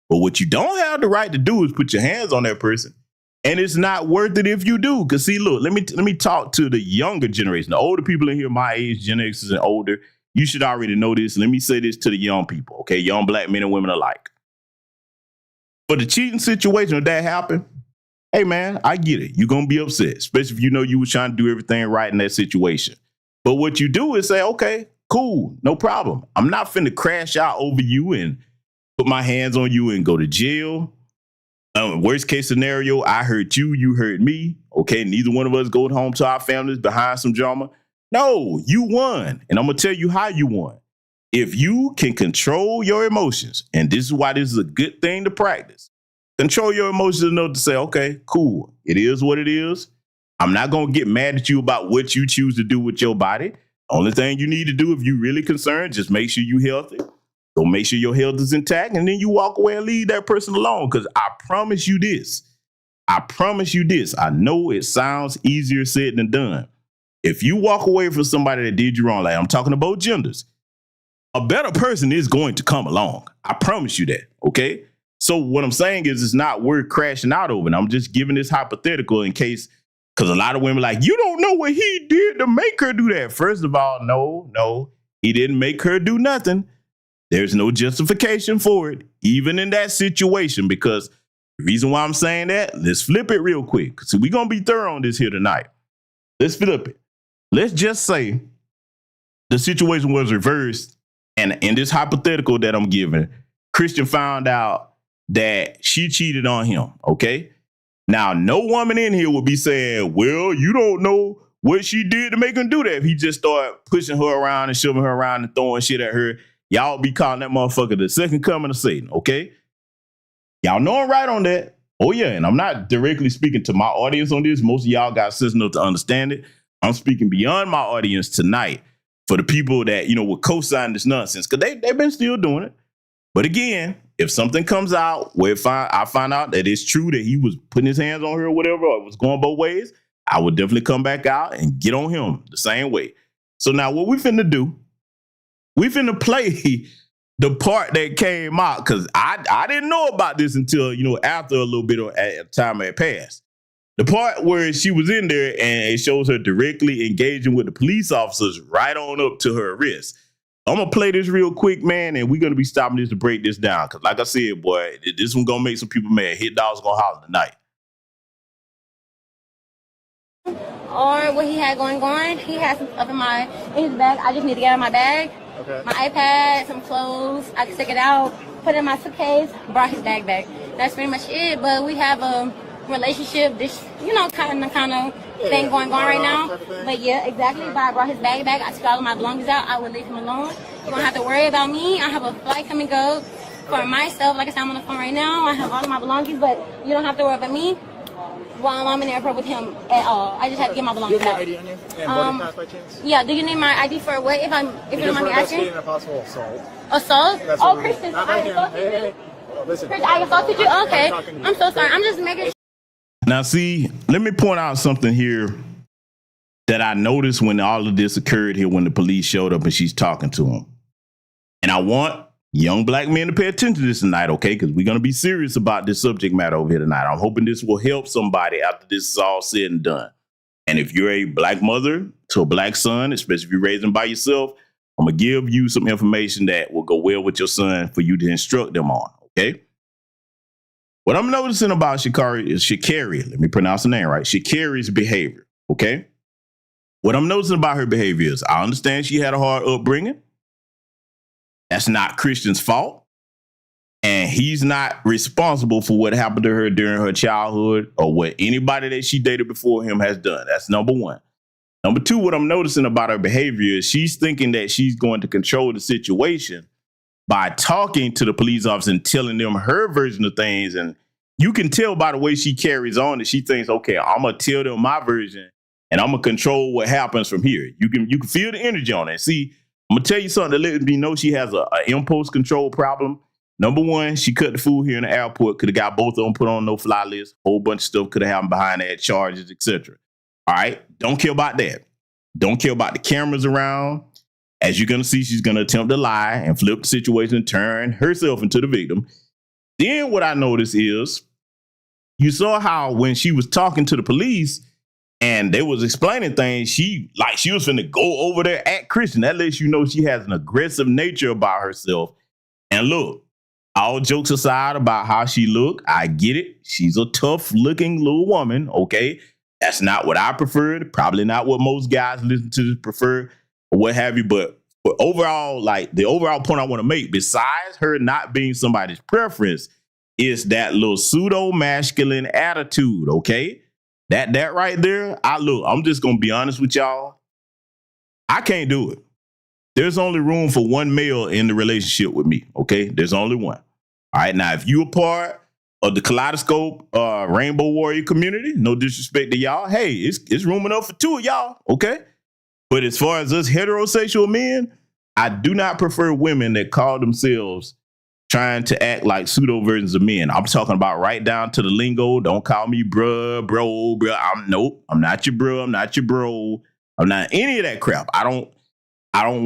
But what you don't have the right to do is put your hands on that person. And it's not worth it if you do. Because see, look, let me talk to the younger generation. The older people in here, my age, Gen Xers and older, you should already know this. Let me say this to the young people, okay? Young black men and women alike. For the cheating situation, if that happened, hey, man, I get it. You're going to be upset, especially if you know you were trying to do everything right in that situation. But what you do is say, okay, cool, no problem. I'm not finna crash out over you and put my hands on you and go to jail. Worst case scenario, I hurt you, you hurt me. Okay, neither one of us go home to our families behind some drama. No, you won. And I'm going to tell you how you won. If you can control your emotions, and this is why this is a good thing to practice, control your emotions enough to say, okay, cool, it is what it is. I'm not going to get mad at you about what you choose to do with your body. Only thing you need to do if you're really concerned, just make sure you're healthy. Go make sure your health is intact, and then you walk away and leave that person alone. Because I promise you this. I promise you this. I know it sounds easier said than done. If you walk away from somebody that did you wrong, like I'm talking about genders, a better person is going to come along. I promise you that, okay? So what I'm saying is it's not worth crashing out over. And I'm just giving this hypothetical in case, because a lot of women are like, you don't know what he did to make her do that. First of all, no, he didn't make her do nothing. There's no justification for it, even in that situation, because the reason why I'm saying that, let's flip it real quick. So we're going to be thorough on this here tonight. Let's flip it. Let's just say the situation was reversed, and in this hypothetical that I'm giving, Christian found out that she cheated on him, okay? Now, no woman in here would be saying, well, you don't know what she did to make him do that. If he just started pushing her around and shoving her around and throwing shit at her, y'all be calling that motherfucker the second coming of Satan, okay? Y'all know I'm right on that. Oh, yeah, and I'm not directly speaking to my audience on this. Most of y'all got sense enough to understand it. I'm speaking beyond my audience tonight for the people that, you know, will co-sign this nonsense, because they've been still doing it. But again, if something comes out where I find out that it's true that he was putting his hands on her or whatever, or it was going both ways, I would definitely come back out and get on him the same way. So now what we finna do, we finna play the part that came out, because I didn't know about this until, you know, after a little bit of time had passed. The part where she was in there and it shows her directly engaging with the police officers right on up to her arrest. I'm going to play this real quick, man, and we're going to be stopping this to break this down. Because like I said, boy, this one going to make some people mad. Hit dogs going to holler tonight. Or what he had going on, he had some stuff in his bag. I just need to get out of my bag. Okay. My iPad, some clothes. I can take it out, put it in my suitcase, brought his bag back. That's pretty much it. But we have a relationship, this, you know, kind of thing going on right now. But yeah, exactly. But I brought his bag back. I took all of my belongings out. I would leave him alone. You don't have to worry about me. I have a flight coming up for myself. Like I said, I'm on the phone right now. I have all of my belongings, but you don't have to worry about me while I'm in the airport with him at all. I just have to get my belongings out. Do you have your ID on you? And boarding pass by chance? Yeah. Do you need my ID for what? If you don't mind me asking? A possible assault. Assault? Oh, Christian. I assaulted you. Listen. Christian, I assaulted you? Okay. I'm so sorry. I'm just making. Now, see, let me point out something here that I noticed when all of this occurred here, when the police showed up and she's talking to him. And I want young black men to pay attention to this tonight, okay? Because we're going to be serious about this subject matter over here tonight. I'm hoping this will help somebody after this is all said and done. And if you're a black mother to a black son, especially if you're raising by yourself, I'm going to give you some information that will go well with your son for you to instruct them on, okay? What I'm noticing about Sha'Carri, let me pronounce the name right, Sha'Carri's behavior, okay? What I'm noticing about her behavior is, I understand she had a hard upbringing. That's not Christian's fault. And he's not responsible for what happened to her during her childhood or what anybody that she dated before him has done. That's number one. Number two, what I'm noticing about her behavior is she's thinking that she's going to control the situation by talking to the police officer and telling them her version of things and you can tell by the way she carries on that she thinks, okay, I'm gonna tell them my version and I'm gonna control what happens from here. You can feel the energy on it. See, I'm gonna tell you something to let me know she has a impulse control problem. Number one, she cut the food here in the airport. Could have got both of them put on no fly list. Whole bunch of stuff could have happened behind that, charges, etc. All right, don't care about that. Don't care about the cameras around. As you're gonna see, she's gonna attempt to lie and flip the situation and turn herself into the victim. Then what I noticed is, you saw how when she was talking to the police and they was explaining things, she was finna go over there at Christian. That lets you know she has an aggressive nature about herself. And look, all jokes aside about how she look, I get it. She's a tough looking little woman. Okay. That's not what I preferred. Probably not what most guys listen to prefer or what have you. But overall, like the overall point I want to make, besides her not being somebody's preference, is that little pseudo masculine attitude. Okay. That right there. I'm just going to be honest with y'all. I can't do it. There's only room for one male in the relationship with me. Okay. There's only one. All right. Now, if you a part of the Kaleidoscope Rainbow Warrior community, no disrespect to y'all, hey, it's room enough for two of y'all. Okay. But as far as us heterosexual men, I do not prefer women that call themselves trying to act like pseudo versions of men. I'm talking about right down to the lingo. Don't call me bruh, bro. I'm not your bruh. I'm not your bro. I'm not any of that crap. I don't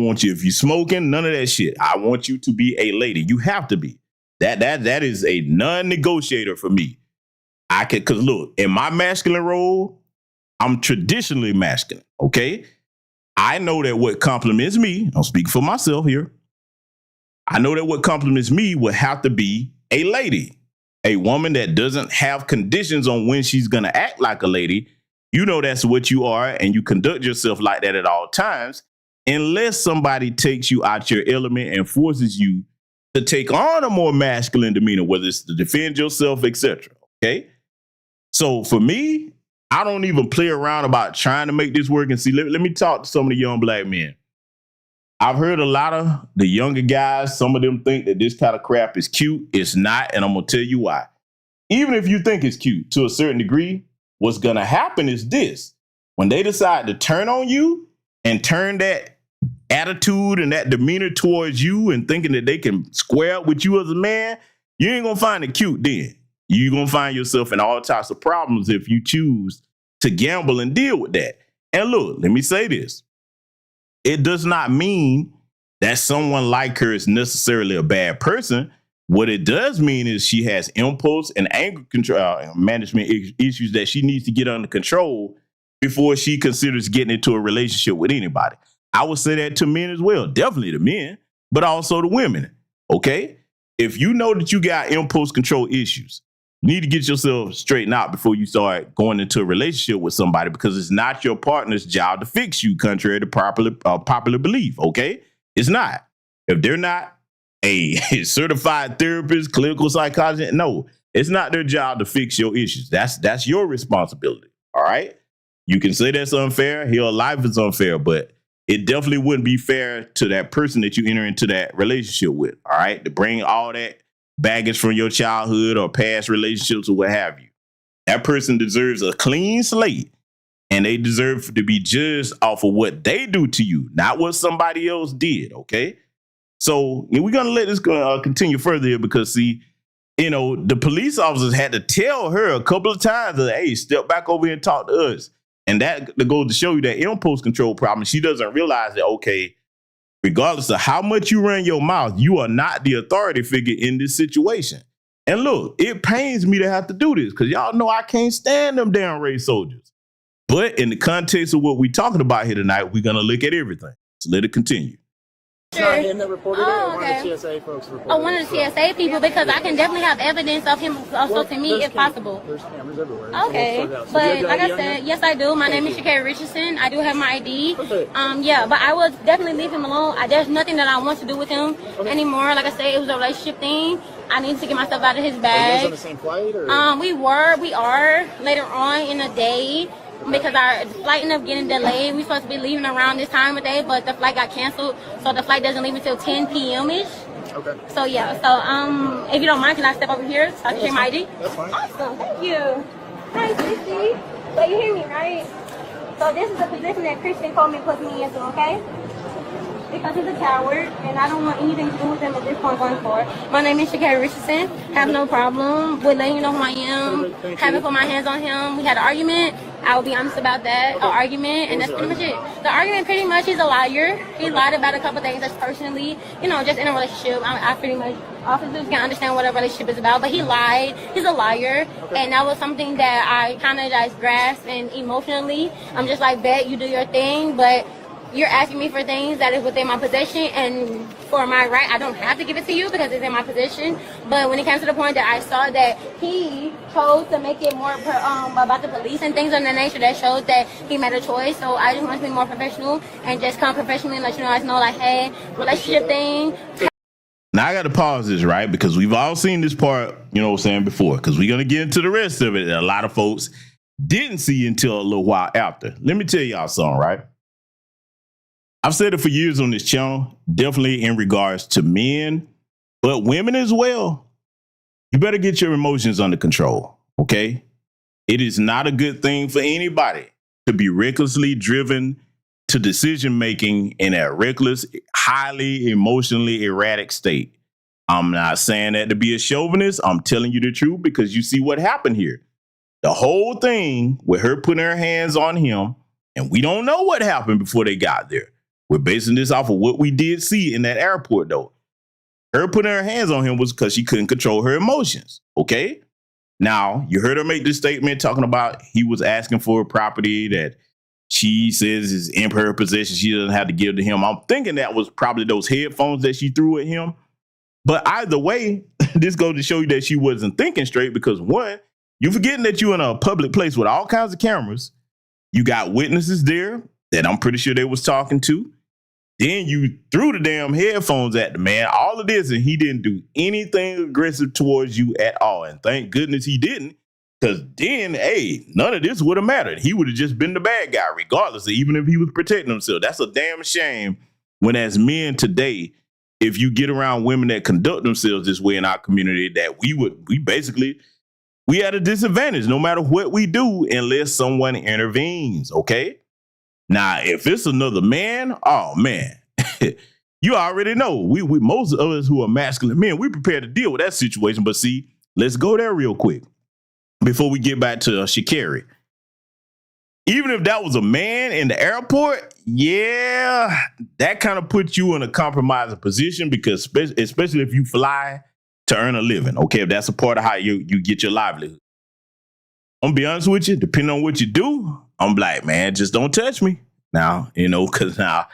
want you, if you're smoking, none of that shit. I want you to be a lady. You have to be. That is a non-negotiator for me. Because look, in my masculine role, I'm traditionally masculine, okay? I know that what compliments me, I'm speaking for myself here, I know that what compliments me would have to be a lady, a woman that doesn't have conditions on when she's going to act like a lady. You know that's what you are, and you conduct yourself like that at all times, unless somebody takes you out your element and forces you to take on a more masculine demeanor, whether it's to defend yourself, etc. Okay? So for me, I don't even play around about trying to make this work. And see, let me talk to some of the young black men. I've heard a lot of the younger guys, some of them think that this kind of crap is cute. It's not, and I'm going to tell you why. Even if you think it's cute to a certain degree, what's going to happen is this. When they decide to turn on you and turn that attitude and that demeanor towards you and thinking that they can square up with you as a man, you ain't going to find it cute then. You're going to find yourself in all types of problems if you choose to gamble and deal with that. And look, let me say this. It does not mean that someone like her is necessarily a bad person. What it does mean is she has impulse and anger control management issues that she needs to get under control before she considers getting into a relationship with anybody. I would say that to men as well, definitely the men, but also the women. Okay. If you know that you got impulse control issues, you need to get yourself straightened out before you start going into a relationship with somebody, because it's not your partner's job to fix you, contrary to popular belief. Okay. It's not. If they're not a certified therapist, clinical psychologist, no, it's not their job to fix your issues. That's your responsibility. All right. You can say that's unfair. Your life is unfair, but it definitely wouldn't be fair to that person that you enter into that relationship with. All right. To bring all that baggage from your childhood or past relationships or what have you. That person deserves a clean slate, and they deserve to be judged off of what they do to you, not what somebody else did. Okay. So we're going to let this continue further here because, see, you know, the police officers had to tell her a couple of times that, hey, step back over here and talk to us. And that goes to show you that impulse control problem. She doesn't realize that, okay, regardless of how much you run your mouth, you are not the authority figure in this situation. And look, it pains me to have to do this because y'all know I can't stand them damn race soldiers. But in the context of what we're talking about here tonight, we're going to look at everything. So let it continue. It's not him that reported it, or one of the TSA folks reported it? Oh, one of the TSA people, because I can definitely have evidence of him assaulting me if possible. There's cameras everywhere. Okay, but like I said, yes, I do. My name is Sha'Carri Richardson. I do have my ID. Yeah, but I will definitely leave him alone. There's nothing that I want to do with him anymore. Like I said, it was a relationship thing. I need to get myself out of his bag. Are you guys on the same flight? Or? We are later on in the day. Because our flight ended up getting delayed. We're supposed to be leaving around this time of day, but the flight got canceled. So the flight doesn't leave until 10 p.m.-ish. Okay. So yeah, so if you don't mind, can I step over here so I can show my ID? That's fine. Awesome, thank you. Hi, Sissy. So you hear me, right? So this is the position that Christian Coleman put me into, okay? Because he's a coward, and I don't want anything to do with him at this point going forward. My name is Sha'Carri Richardson. Have no problem with letting you know who I am. Haven't put my hands on him. We had an argument. I will be honest about that. An argument, and that's pretty much it. The argument pretty much, he's a liar. He lied about a couple things that's personally, you know, just in a relationship. I pretty much, officers can understand what a relationship is about, but he lied. He's a liar, and that was something that I kind of just grasped, and emotionally, I'm just like, bet you do your thing, but you're asking me for things that is within my possession, and for my right, I don't have to give it to you because it's in my possession. But when it comes to the point that I saw that he chose to make it more about the police and things of that nature, that shows that he made a choice. So I just want to be more professional and just come professionally and let you guys know, like, hey, relationship thing. Now I got to pause this, right? Because we've all seen this part, you know what I'm saying, before. Because we're going to get into the rest of it that a lot of folks didn't see until a little while after. Let me tell y'all something, right? I've said it for years on this channel, definitely in regards to men, but women as well. You better get your emotions under control, okay? It is not a good thing for anybody to be recklessly driven to decision-making in a reckless, highly emotionally erratic state. I'm not saying that to be a chauvinist. I'm telling you the truth because you see what happened here. The whole thing with her putting her hands on him, and we don't know what happened before they got there. We're basing this off of what we did see in that airport, though. Her putting her hands on him was because she couldn't control her emotions, okay? Now, you heard her make this statement talking about he was asking for a property that she says is in her possession. She doesn't have to give to him. I'm thinking that was probably those headphones that she threw at him. But either way, this goes to show you that she wasn't thinking straight because, one, you're forgetting that you're in a public place with all kinds of cameras. You got witnesses there that I'm pretty sure they was talking to. Then you threw the damn headphones at the man, all of this, and he didn't do anything aggressive towards you at all. And thank goodness he didn't, because then, hey, none of this would have mattered. He would have just been the bad guy, regardless, even if he was protecting himself. That's a damn shame when, as men today, if you get around women that conduct themselves this way in our community, that we at a disadvantage no matter what we do unless someone intervenes, okay? Now, if it's another man, oh man, you already know. We most of us who are masculine men, we prepared to deal with that situation. But see, let's go there real quick before we get back to Sha'Carri. Even if that was a man in the airport, yeah, that kind of puts you in a compromising position because especially if you fly to earn a living, okay, if that's a part of how you get your livelihood. I'm gonna be honest with you, depending on what you do, I'm like, man, just don't touch me now, you know, because now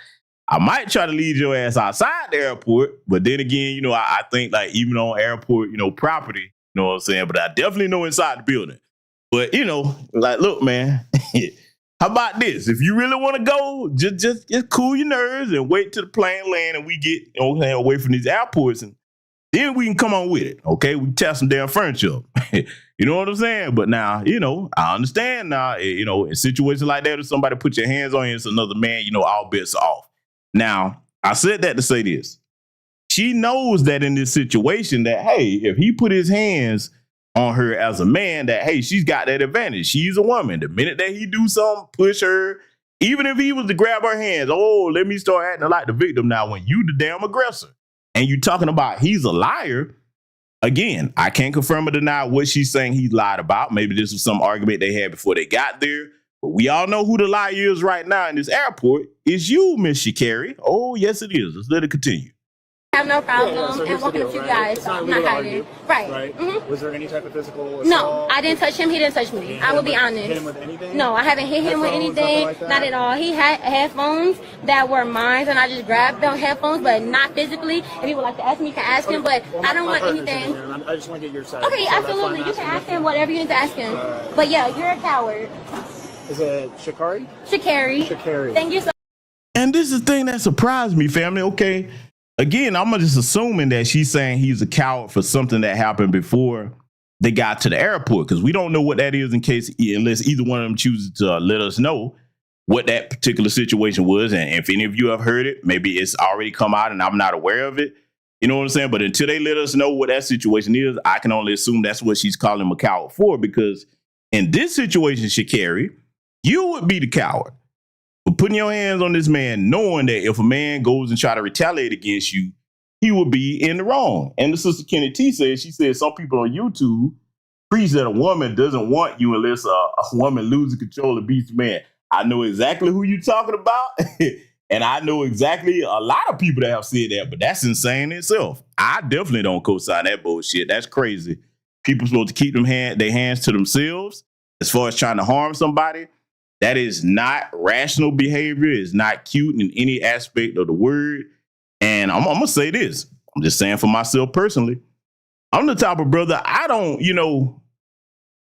I might try to lead your ass outside the airport. But then again, you know, I think like even on airport, you know, property, you know what I'm saying? But I definitely know inside the building. But, you know, like, look, man, how about this? If you really want to go, just cool your nerves and wait till the plane land and we get, you know, away from these airports and then we can come on with it, okay? We can tear some damn furniture up. You know what I'm saying? But now, you know, I understand now, you know, in situations like that, if somebody put your hands on you, it's another man, you know, all bets are off. Now, I said that to say this. She knows that in this situation that, hey, if he put his hands on her as a man, that, hey, she's got that advantage. She's a woman. The minute that he do something, push her, even if he was to grab her hands, oh, let me start acting like the victim now when you the damn aggressor. And you talking about he's a liar. Again, I can't confirm or deny what she's saying he lied about. Maybe this was some argument they had before they got there. But we all know who the liar is right now in this airport. Is you, Miss Sha'Carri. Oh, yes, it is. Let's let it continue. I have no problem so and walking up to you guys. It's not I'm legal not to hiding. argue, Right. Mm-hmm. Was there any type of physical assault? No, I didn't touch him. He didn't touch me. I will be honest. Hit him with anything? No, I haven't hit him with Headphones, anything. nothing like that? Not at all. He had headphones that were mine, and I just grabbed them headphones, but not physically. If you would like to ask me, you can ask him, but Well, I don't my want partner's anything. in here, I just want to get your side. Okay, So that's why absolutely. I'm You can asking ask him whatever you need to ask him. But yeah, you're a coward. Is it Sha'Carri? Sha'Carri. Sha'Carri. Thank you so And this is the thing that surprised me, family. Okay. Again, I'm just assuming that she's saying he's a coward for something that happened before they got to the airport, because we don't know what that is unless either one of them chooses to let us know what that particular situation was. And if any of you have heard it, maybe it's already come out and I'm not aware of it. You know what I'm saying? But until they let us know what that situation is, I can only assume that's what she's calling him a coward for, because in this situation, Sha'Carri, you would be the coward for putting your hands on this man, knowing that if a man goes and try to retaliate against you, he would be in the wrong. And the sister Kenny T said, she said some people on YouTube preach that a woman doesn't want you unless a woman loses control and beats the man. I know exactly who you're talking about. And I know exactly a lot of people that have said that, but that's insane in itself. I definitely don't co-sign that bullshit. That's crazy. People supposed to keep their hands to themselves as far as trying to harm somebody. That is not rational behavior. It's not cute in any aspect of the word. And I'm going to say this. I'm just saying for myself personally, I'm the type of brother, I don't,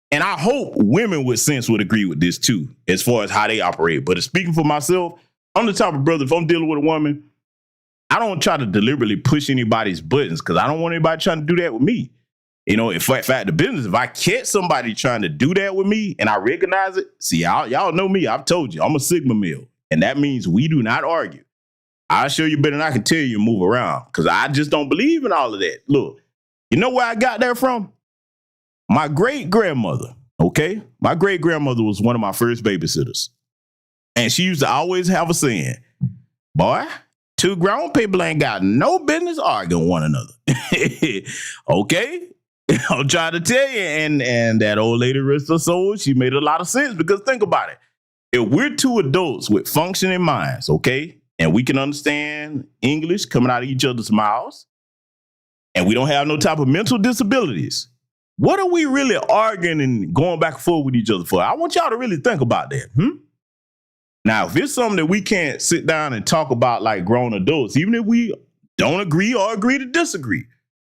and I hope women with sense would agree with this too, as far as how they operate. But speaking for myself, I'm the type of brother, if I'm dealing with a woman, I don't try to deliberately push anybody's buttons because I don't want anybody trying to do that with me. In fact, the business, if I catch somebody trying to do that with me and I recognize it, see, y'all know me. I've told you, I'm a Sigma male. And that means we do not argue. I'll show you better than I can tell you to move around because I just don't believe in all of that. Look, you know where I got that from? My great-grandmother, okay? My great-grandmother was one of my first babysitters. And she used to always have a saying, boy, two grown people ain't got no business arguing one another. Okay? I'm trying to tell you. And that old lady, rest her soul, she made a lot of sense because think about it. If we're two adults with functioning minds, okay, and we can understand English coming out of each other's mouths, and we don't have no type of mental disabilities, what are we really arguing and going back and forth with each other for? I want y'all to really think about that. Now, if it's something that we can't sit down and talk about like grown adults, even if we don't agree or agree to disagree,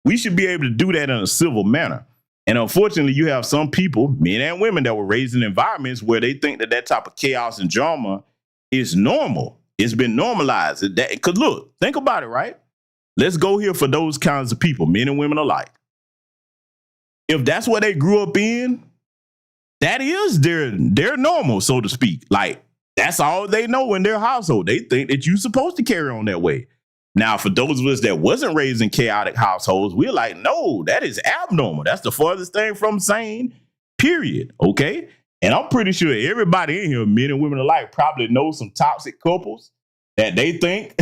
we should be able to do that in a civil manner. And unfortunately, you have some people, men and women, that were raised in environments where they think that type of chaos and drama is normal. It's been normalized. Because look, think about it, right? Let's go here for those kinds of people, men and women alike. If that's what they grew up in, that is their normal, so to speak. Like, that's all they know in their household. They think that you're supposed to carry on that way. Now, for those of us that wasn't raised in chaotic households, we're like, no, that is abnormal. That's the farthest thing from sane, period. Okay? And I'm pretty sure everybody in here, men and women alike, probably know some toxic couples that they think,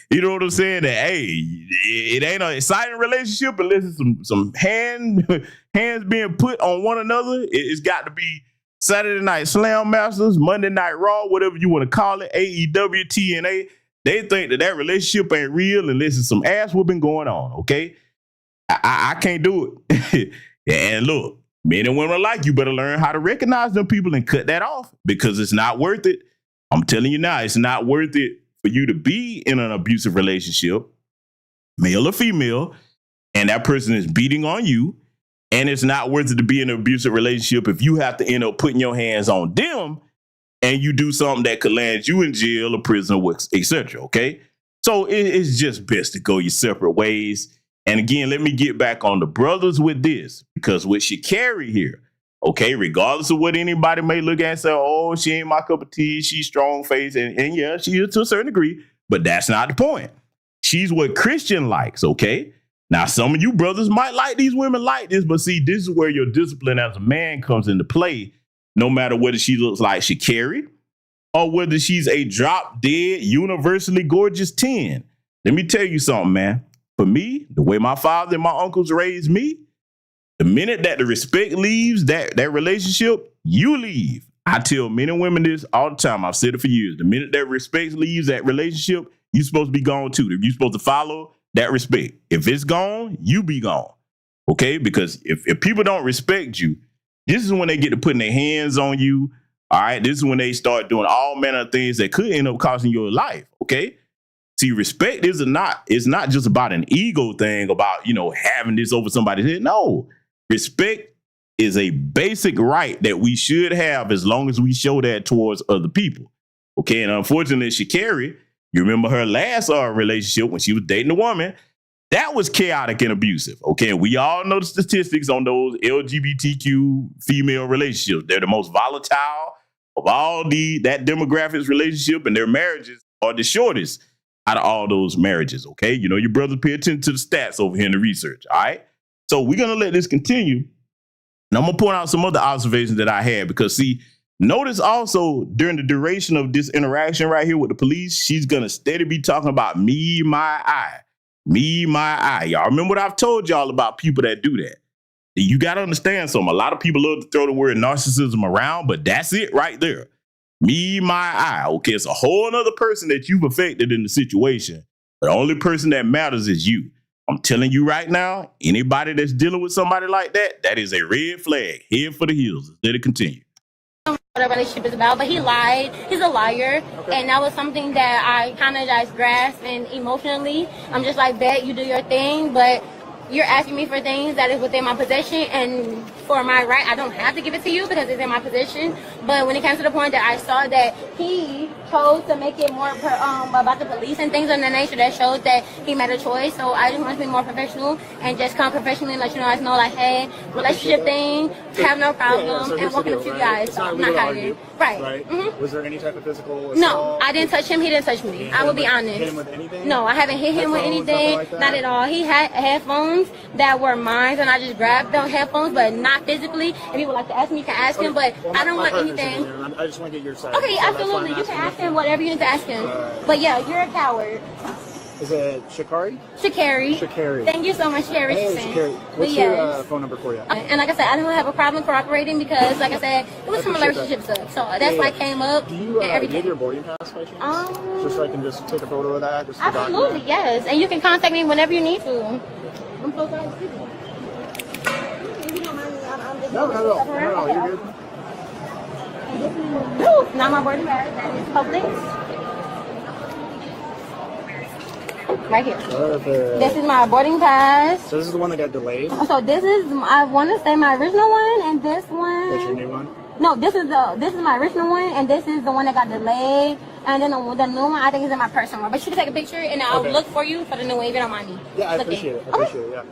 you know what I'm saying, that, hey, it ain't an exciting relationship unless it's some hands being put on one another. It's got to be Saturday Night Slam Masters, Monday Night Raw, whatever you want to call it, AEW, TNA. They think that relationship ain't real unless it's some ass whooping going on, okay? I can't do it. And look, men and women alike, you better learn how to recognize them people and cut that off because it's not worth it. I'm telling you now, it's not worth it for you to be in an abusive relationship, male or female, and that person is beating on you. And it's not worth it to be in an abusive relationship if you have to end up putting your hands on them and you do something that could land you in jail or prison, etc. Okay? So it's just best to go your separate ways. And again, let me get back on the brothers with this, because with Sha'Carri here, okay, regardless of what anybody may look at and say, oh, she ain't my cup of tea, she's strong-faced, and yeah, she is to a certain degree, but that's not the point. She's what Christian likes, okay? Now, some of you brothers might like these women like this, but see, this is where your discipline as a man comes into play, no matter whether she looks like Sha'Carri or whether she's a drop-dead, universally gorgeous 10. Let me tell you something, man. For me, the way my father and my uncles raised me, the minute that the respect leaves that relationship, you leave. I tell men and women this all the time. I've said it for years. The minute that respect leaves that relationship, you're supposed to be gone too. You're supposed to follow that respect. If it's gone, you be gone. Okay? Because if people don't respect you, this is when they get to putting their hands on you. All right? This is when they start doing all manner of things that could end up costing your life. Okay? See, respect it's not just about an ego thing about, having this over somebody's head. No. Respect is a basic right that we should have as long as we show that towards other people. Okay? And unfortunately, Sha'Carri, you remember her last relationship when she was dating a woman, that was chaotic and abusive. Okay, we all know the statistics on those LGBTQ female relationships. They're the most volatile of all that demographics relationship, and their marriages are the shortest out of all those marriages, okay? You know, your brothers pay attention to the stats over here in the research, all right? So we're going to let this continue. And I'm going to point out some other observations that I had because, see, notice also during the duration of this interaction right here with the police, she's going to steady be talking about me, my I. Me, my I. Y'all remember what I've told y'all about people that do that. You got to understand something. A lot of people love to throw the word narcissism around, but that's it right there. Me, my I. Okay, it's a whole other person that you've affected in the situation. The only person that matters is you. I'm telling you right now, anybody that's dealing with somebody like that, that is a red flag. Head for the hills. Let it continue. What a relationship is about, but he lied. He's a liar, and that was something that I kind of just grasped and emotionally. I'm just like, bet you do your thing, but you're asking me for things that is within my possession, and for my right, I don't have to give it to you because it's in my possession. But when it came to the point that I saw that he chose to make it more about the police and things of that nature, that shows that he made a choice. So I just want to be more professional and just come professionally and let you guys know, like, hey, relationship thing, have no problem, and welcome to you guys. So I'm not hiding. Right. Mm-hmm. Was there any type of physical assault? No, I didn't touch him. He didn't touch me. I will be honest. Hit him with anything? No, I haven't hit him with anything. Like not at all. He had headphones that were mine, and I just grabbed the headphones, but not physically. If you would like to ask me, you can ask him, but I don't want anything. I just want to get your side. Okay, so absolutely. You can ask him whatever you need to ask him. But yeah, you're a coward. Is it Sha'Carri? Sha'Carri. Thank you so much, Sha'Carri Richardson. Sha'Carri. What's your phone number for you? And like I said, I don't have a problem cooperating because, like I said, it was from a relationship stuff. So that's why I came up. Do you and everything. need your boarding pass by chance? Just so I can just take a photo of that? Just Absolutely, yes. And you can contact me whenever you need to. I'm so sorry to see you. No, you're good. Not my boarding pass. That is public. Right here. Perfect. This is my boarding pass. So this is the one that got delayed? So this is, I want to say my original one, and this one. That's your new one? No, this is my original one, and this is the one that got delayed. And then the new one, I think, is in my personal one. But you can take a picture, and I'll look for you for the new one if you don't mind me. Yeah, I appreciate it. Yeah.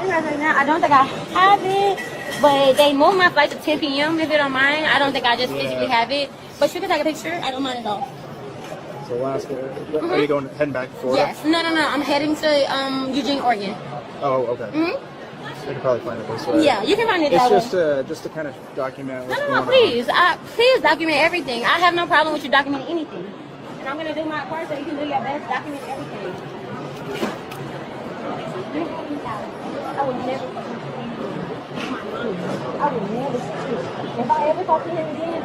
Right now, I don't think I have it, but they moved my flight to 10 p.m. if you don't mind. I don't think I just physically have it, but you can take a picture. I don't mind at all. So last, are you heading back to Florida? Yes. No. I'm heading to Eugene, Oregon. Oh, okay. I can probably find it this way. Yeah, you can find it that way. It's just to kind of document what's going on. Please. Please document everything. I have no problem with you documenting anything. And I'm going to do my part so you can do your best, document everything. I would never If I ever talk to him again,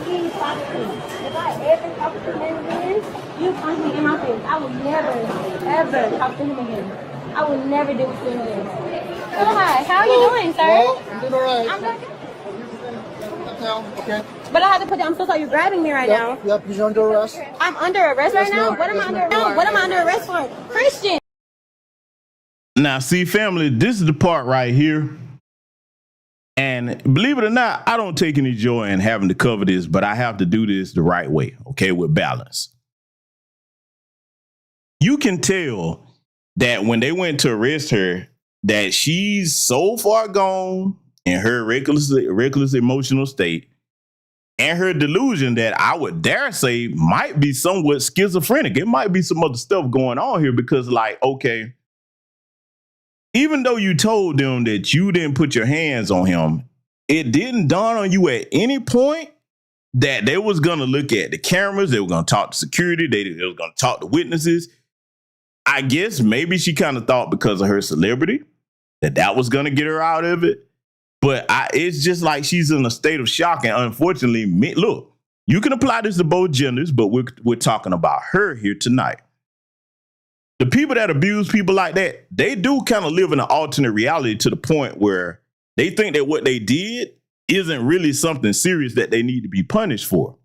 please talk to me. If I ever talk to him again, you punch me in my face. I will never, ever talk to him again. I will never do what you again. Hello, hi. How are you doing, sir? Well, I'm doing all right. I'm good. Okay. But I have to put I'm so sorry you're grabbing me right now. Yep, you're under arrest. I'm under arrest right now? What am I under arrest for? What am I under arrest for? Christian. Now, see, family, this is the part right here. And believe it or not, I don't take any joy in having to cover this, but I have to do this the right way, okay, with balance. You can tell that when they went to arrest her, that she's so far gone in her reckless emotional state and her delusion that I would dare say might be somewhat schizophrenic. It might be some other stuff going on here because, like, okay, even though you told them that you didn't put your hands on him, it didn't dawn on you at any point that they was going to look at the cameras, they were going to talk to security, they were going to talk to witnesses. I guess maybe she kind of thought because of her celebrity that was going to get her out of it. But it's just like she's in a state of shock. And unfortunately, look, you can apply this to both genders, but we're talking about her here tonight. The people that abuse people like that, they do kind of live in an alternate reality to the point where they think that what they did isn't really something serious that they need to be punished for.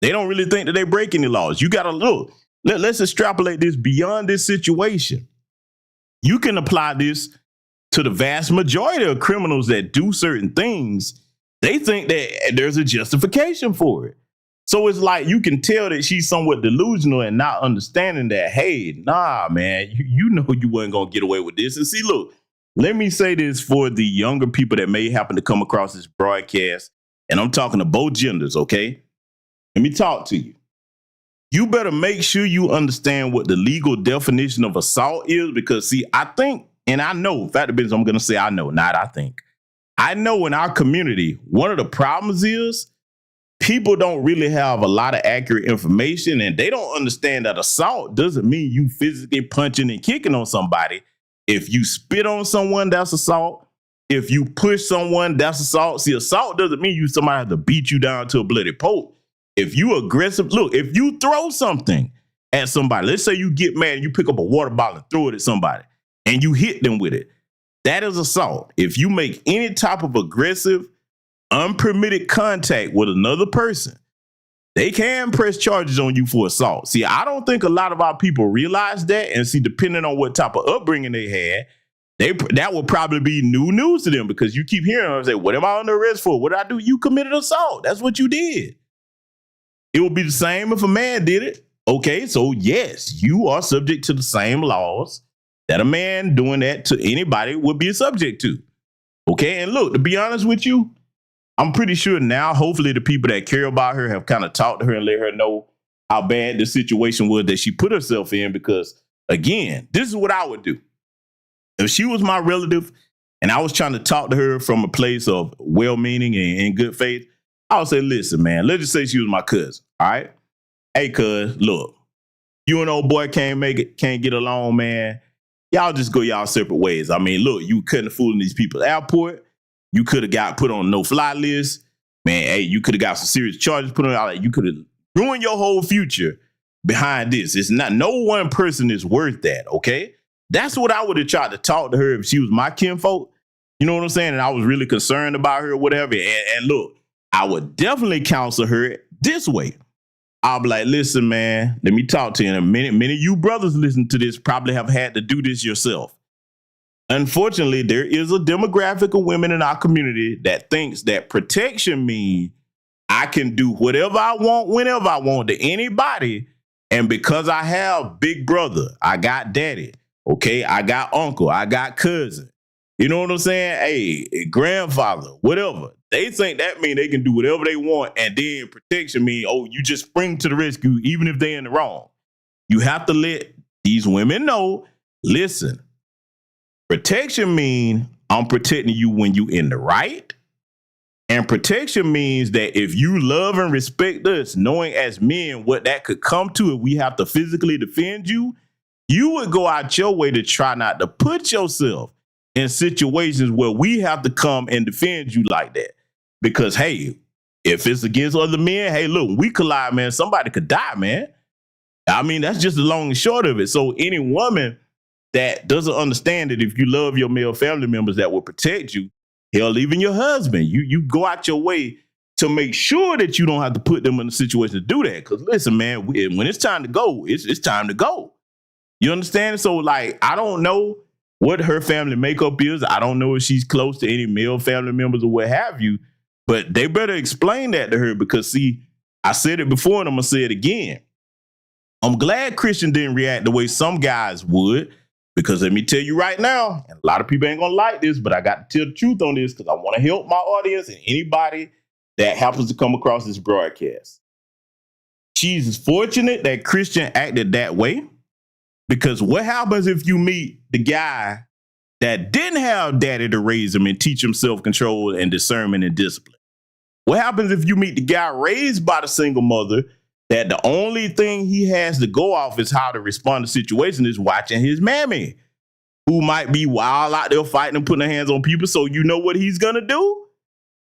They don't really think that they break any laws. You got to look. Let's extrapolate this beyond this situation. You can apply this to the vast majority of criminals that do certain things. They think that there's a justification for it. So it's like you can tell that she's somewhat delusional and not understanding that, hey, nah, man, you know you wasn't going to get away with this. And see, look, let me say this for the younger people that may happen to come across this broadcast, and I'm talking to both genders, okay? let me talk to you. You better make sure you understand what the legal definition of assault is, because see, I think, and I know, fact of business, I'm going to say I know, not I think. I know in our community, one of the problems is people don't really have a lot of accurate information, and they don't understand that assault doesn't mean you physically punching and kicking on somebody. If you spit on someone, that's assault. If you push someone, that's assault. See, assault doesn't mean somebody has to beat you down to a bloody pulp. If you aggressive, look, if you throw something at somebody, let's say you get mad and you pick up a water bottle and throw it at somebody and you hit them with it, that is assault. If you make any type of aggressive, unpermitted contact with another person, they can press charges on you for assault. See, I don't think a lot of our people realize that. And see, depending on what type of upbringing they had, that will probably be new news to them, because you keep hearing them say, what am I under arrest for? What did I do? You committed assault. That's what you did. It would be the same if a man did it. Okay, so yes, you are subject to the same laws that a man doing that to anybody would be subject to. Okay, and look, to be honest with you, I'm pretty sure now, hopefully the people that care about her have kind of talked to her and let her know how bad the situation was that she put herself in, because again, this is what I would do. If she was my relative and I was trying to talk to her from a place of well-meaning and in good faith, I would say, listen, man, let's just say she was my cousin, all right? Hey, cuz, look, you and old boy can't get along, man. Y'all just go y'all separate ways. I mean, look, you couldn't fool in these people's airport. You could have got put on a no-fly list. Man, hey, you could have got some serious charges put on all. You could have ruined your whole future behind this. It's not, no one person is worth that, okay? That's what I would have tried to talk to her if she was my kinfolk. You know what I'm saying? And I was really concerned about her or whatever. And look, I would definitely counsel her this way. I'll be like, listen, man, let me talk to you in a minute. Many of you brothers listening to this probably have had to do this yourself. Unfortunately, there is a demographic of women in our community that thinks that protection means I can do whatever I want, whenever I want, to anybody. And because I have big brother, I got daddy, okay, I got uncle, I got cousin, you know what I'm saying? Hey, grandfather, whatever. They think that means they can do whatever they want, and then protection means, oh, you just spring to the rescue even if they're in the wrong. You have to let these women know, listen, protection means I'm protecting you when you in the right. And protection means that if you love and respect us, knowing as men what that could come to if we have to physically defend you, you would go out your way to try not to put yourself in situations where we have to come and defend you like that. Because, hey, if it's against other men, hey, look, we collide, man, somebody could die, man. I mean, that's just the long and short of it. So any woman that doesn't understand that if you love your male family members that will protect you, hell, even your husband, you go out your way to make sure that you don't have to put them in a situation to do that. Because listen, man, when it's time to go, it's time to go. You understand? So, like, I don't know what her family makeup is. I don't know if she's close to any male family members or what have you, but they better explain that to her, because, see, I said it before and I'm going to say it again. I'm glad Christian didn't react the way some guys would, because let me tell you right now, and a lot of people ain't going to like this, but I got to tell the truth on this because I want to help my audience and anybody that happens to come across this broadcast. She's fortunate that Christian acted that way, because what happens if you meet the guy that didn't have daddy to raise him and teach him self-control and discernment and discipline? What happens if you meet the guy raised by the single mother that the only thing he has to go off is how to respond to situation is watching his mammy, who might be wild out there fighting and putting her hands on people? So you know what he's going to do?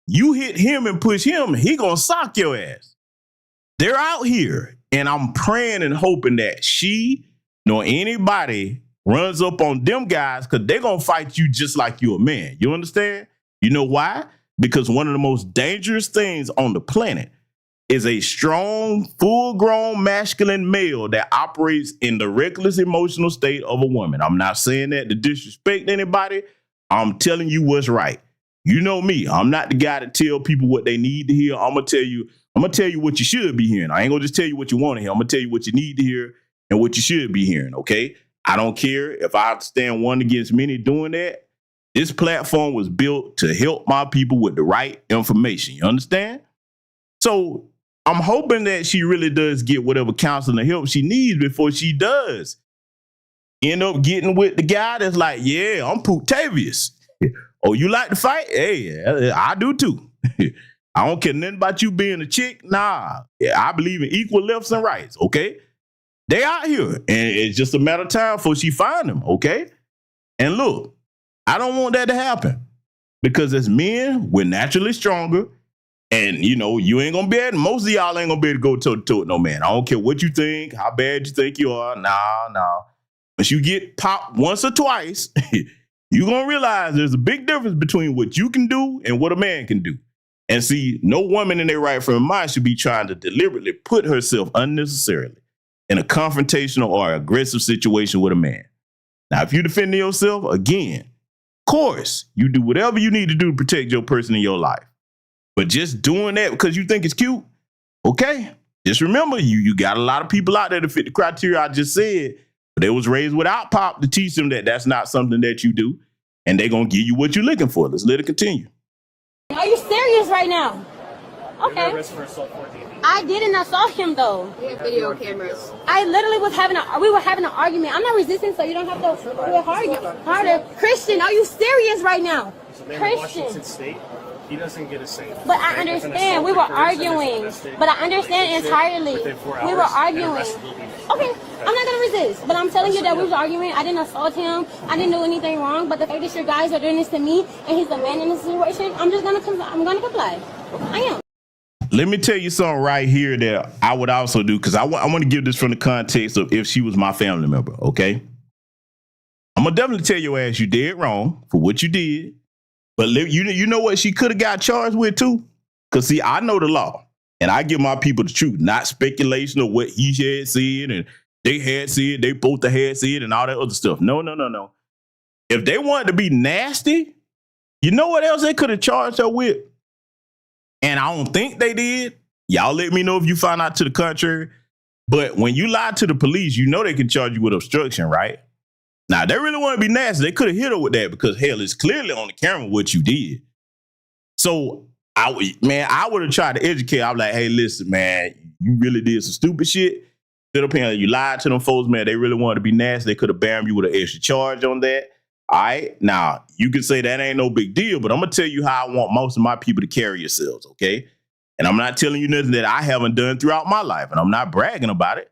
You hit him and push him, he going to sock your ass. They're out here, and I'm praying and hoping that she nor anybody runs up on them guys, because they're going to fight you just like you're a man. You understand? You know why? Because one of the most dangerous things on the planet is a strong, full-grown masculine male that operates in the reckless emotional state of a woman. I'm not saying that to disrespect anybody. I'm telling you what's right. You know me. I'm not the guy to tell people what they need to hear. I'm gonna tell you what you should be hearing. I ain't gonna just tell you what you want to hear. I'm gonna tell you what you need to hear and what you should be hearing, okay? I don't care if I stand one against many doing that. This platform was built to help my people with the right information. You understand? So I'm hoping that she really does get whatever counseling and help she needs before she does end up getting with the guy that's like, yeah, I'm Pootavious. Oh, you like to fight? Hey, I do too. I don't care nothing about you being a chick. Nah, I believe in equal lefts and rights, okay? They out here, and it's just a matter of time before she find them, okay? And look, I don't want that to happen because as men, we're naturally stronger, and you ain't gonna be able, most of y'all ain't gonna be able to go toe-to-toe with no man. I don't care what you think, how bad you think you are. Nah. Once you get popped once or twice, you're gonna realize there's a big difference between what you can do and what a man can do. And see, no woman in their right frame of mind should be trying to deliberately put herself unnecessarily in a confrontational or aggressive situation with a man. Now, if you're defending yourself, again, of course, you do whatever you need to do to protect your person in your life. But just doing that because you think it's cute, okay? Just remember, you got a lot of people out there to fit the criteria I just said, but they was raised without pop to teach them that that's not something that you do, and they're going to give you what you're looking for. Let's let it continue. Are you serious right now? Okay. I didn't assault him though. We have video cameras. I literally we were having an argument. I'm not resisting, so you don't have to do it harder. Christian, are you serious right now? Christian. State, he doesn't get a say. But I understand. We were arguing. But I understand entirely. We were arguing. Okay, I'm not gonna resist. But I'm telling you that we was arguing. I didn't assault him. I didn't do anything wrong. But the fact that you guys are doing this to me and he's the man in this situation, I'm gonna comply. I am. Let me tell you something right here that I would also do, because I want to give this from the context of if she was my family member, okay? I'm going to definitely tell your ass you did wrong for what you did. But you know what she could have got charged with too? Because, see, I know the law, and I give my people the truth, not speculation of what he had said and they had said, they both had said, and all that other stuff. No. If they wanted to be nasty, you know what else they could have charged her with? And I don't think they did. Y'all let me know if you find out to the contrary. But when you lie to the police, you know they can charge you with obstruction, right? Now, they really want to be nasty. They could have hit her with that because, hell, it's clearly on the camera what you did. So, I would have tried to educate. I was like, hey, listen, man, you really did some stupid shit. Apparently, you lied to them folks, man. They really wanted to be nasty. They could have bammed you with an extra charge on that. All right. Now, you can say that ain't no big deal, but I'm going to tell you how I want most of my people to carry yourselves, okay? And I'm not telling you nothing that I haven't done throughout my life, and I'm not bragging about it.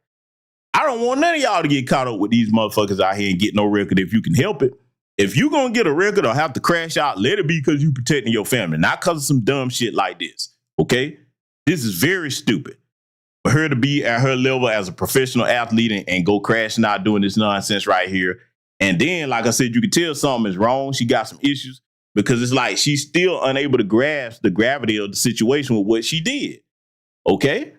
I don't want none of y'all to get caught up with these motherfuckers out here and get no record if you can help it. If you going to get a record or have to crash out, let it be because you protecting your family, not because of some dumb shit like this, okay? This is very stupid. For her to be at her level as a professional athlete and go crashing out doing this nonsense right here. And then, like I said, you can tell something is wrong. She got some issues because it's like she's still unable to grasp the gravity of the situation with what she did. Okay?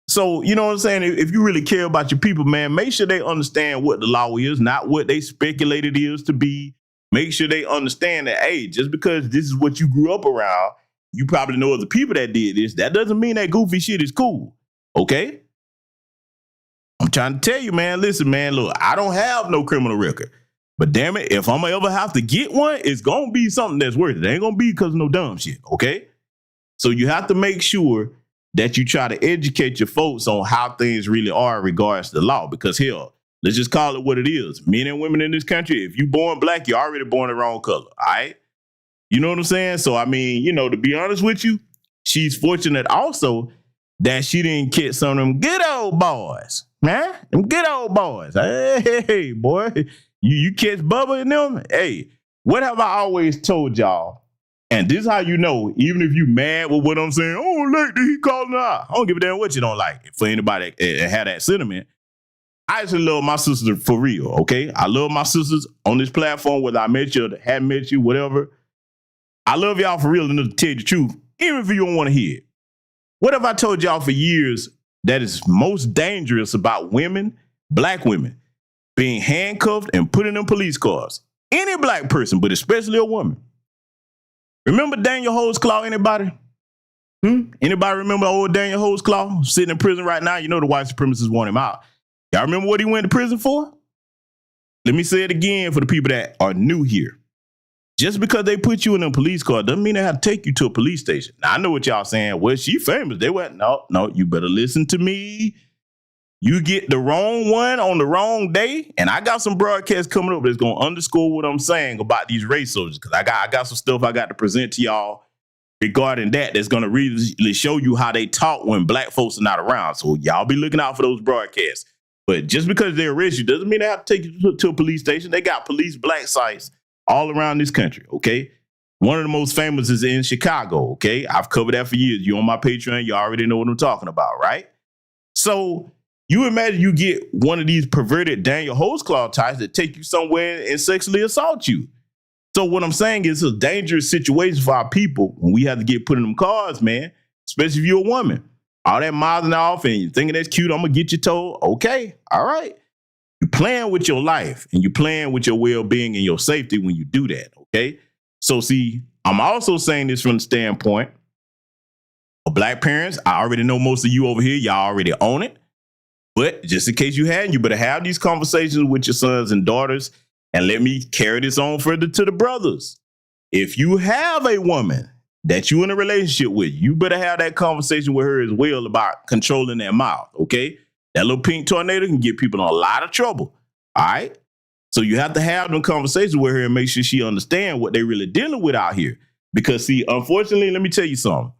So, you know what I'm saying? If you really care about your people, man, make sure they understand what the law is, not what they speculate it is to be. Make sure they understand that, hey, just because this is what you grew up around, you probably know other people that did this. That doesn't mean that goofy shit is cool. Okay? I'm trying to tell you, man, listen, man, look, I don't have no criminal record. But damn it, if I'm going to ever have to get one, it's going to be something that's worth it. It ain't going to be because of no dumb shit, okay? So you have to make sure that you try to educate your folks on how things really are in regards to the law. Because hell, let's just call it what it is. Men and women in this country, if you born black, you're already born the wrong color, all right? You know what I'm saying? So, I mean, to be honest with you, she's fortunate also that she didn't catch some of them good old boys. Man, them good old boys. Hey, boy, you catch Bubba and them. Hey, what have I always told y'all? And this is how you know, even if you mad with what I'm saying, oh, like, he calling out. I don't give a damn what you don't like. For anybody that had that sentiment, I actually love my sisters for real, okay? I love my sisters on this platform, whether I met you or hadn't met you, whatever. I love y'all for real, and to tell you the truth, even if you don't want to hear it. What have I told y'all for years that is most dangerous about women, black women, being handcuffed and put in them police cars? Any black person, but especially a woman. Remember Daniel Holtzclaw, anybody? Anybody remember old Daniel Holtzclaw sitting in prison right now? You know the white supremacists want him out. Y'all remember what he went to prison for? Let me say it again for the people that are new here. Just because they put you in a police car doesn't mean they have to take you to a police station. Now, I know what y'all saying. Well, she famous. They went, no, you better listen to me. You get the wrong one on the wrong day. And I got some broadcasts coming up that's going to underscore what I'm saying about these race soldiers. Because I got some stuff I got to present to y'all regarding that's going to really show you how they talk when black folks are not around. So y'all be looking out for those broadcasts. But just because they arrest you doesn't mean they have to take you to a police station. They got police black sites all around this country, okay? One of the most famous is in Chicago, okay? I've covered that for years. You on my Patreon, you already know what I'm talking about, right? So you imagine you get one of these perverted Daniel Holtzclaw types that take you somewhere and sexually assault you. So what I'm saying is it's a dangerous situation for our people when we have to get put in them cars, man, especially if you're a woman. All that mouthing off and you're thinking that's cute, I'm going to get you told, okay, all right. You're playing with your life and you're playing with your well-being and your safety when you do that, okay? So see, I'm also saying this from the standpoint of black parents. I already know most of you over here, y'all already own it. But just in case you hadn't, you better have these conversations with your sons and daughters. And let me carry this on further to the brothers. If you have a woman that you're in a relationship with, you better have that conversation with her as well about controlling that mouth, okay? That little pink tornado can get people in a lot of trouble, all right? So you have to have them conversations with her and make sure she understands what they're really dealing with out here. Because, see, unfortunately, let me tell you something.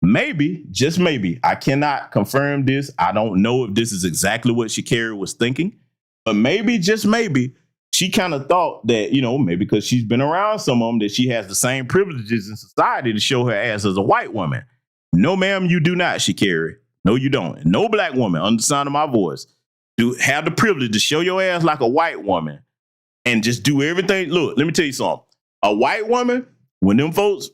Maybe, just maybe, I cannot confirm this. I don't know if this is exactly what Sha'Carri was thinking. But maybe, just maybe, she kind of thought that, you know, maybe because she's been around some of them, that she has the same privileges in society to show her ass as a white woman. No, ma'am, you do not, Sha'Carri. No, you don't. No black woman, under the sound of my voice, do have the privilege to show your ass like a white woman and just do everything. Look, let me tell you something. A white woman, when them folks,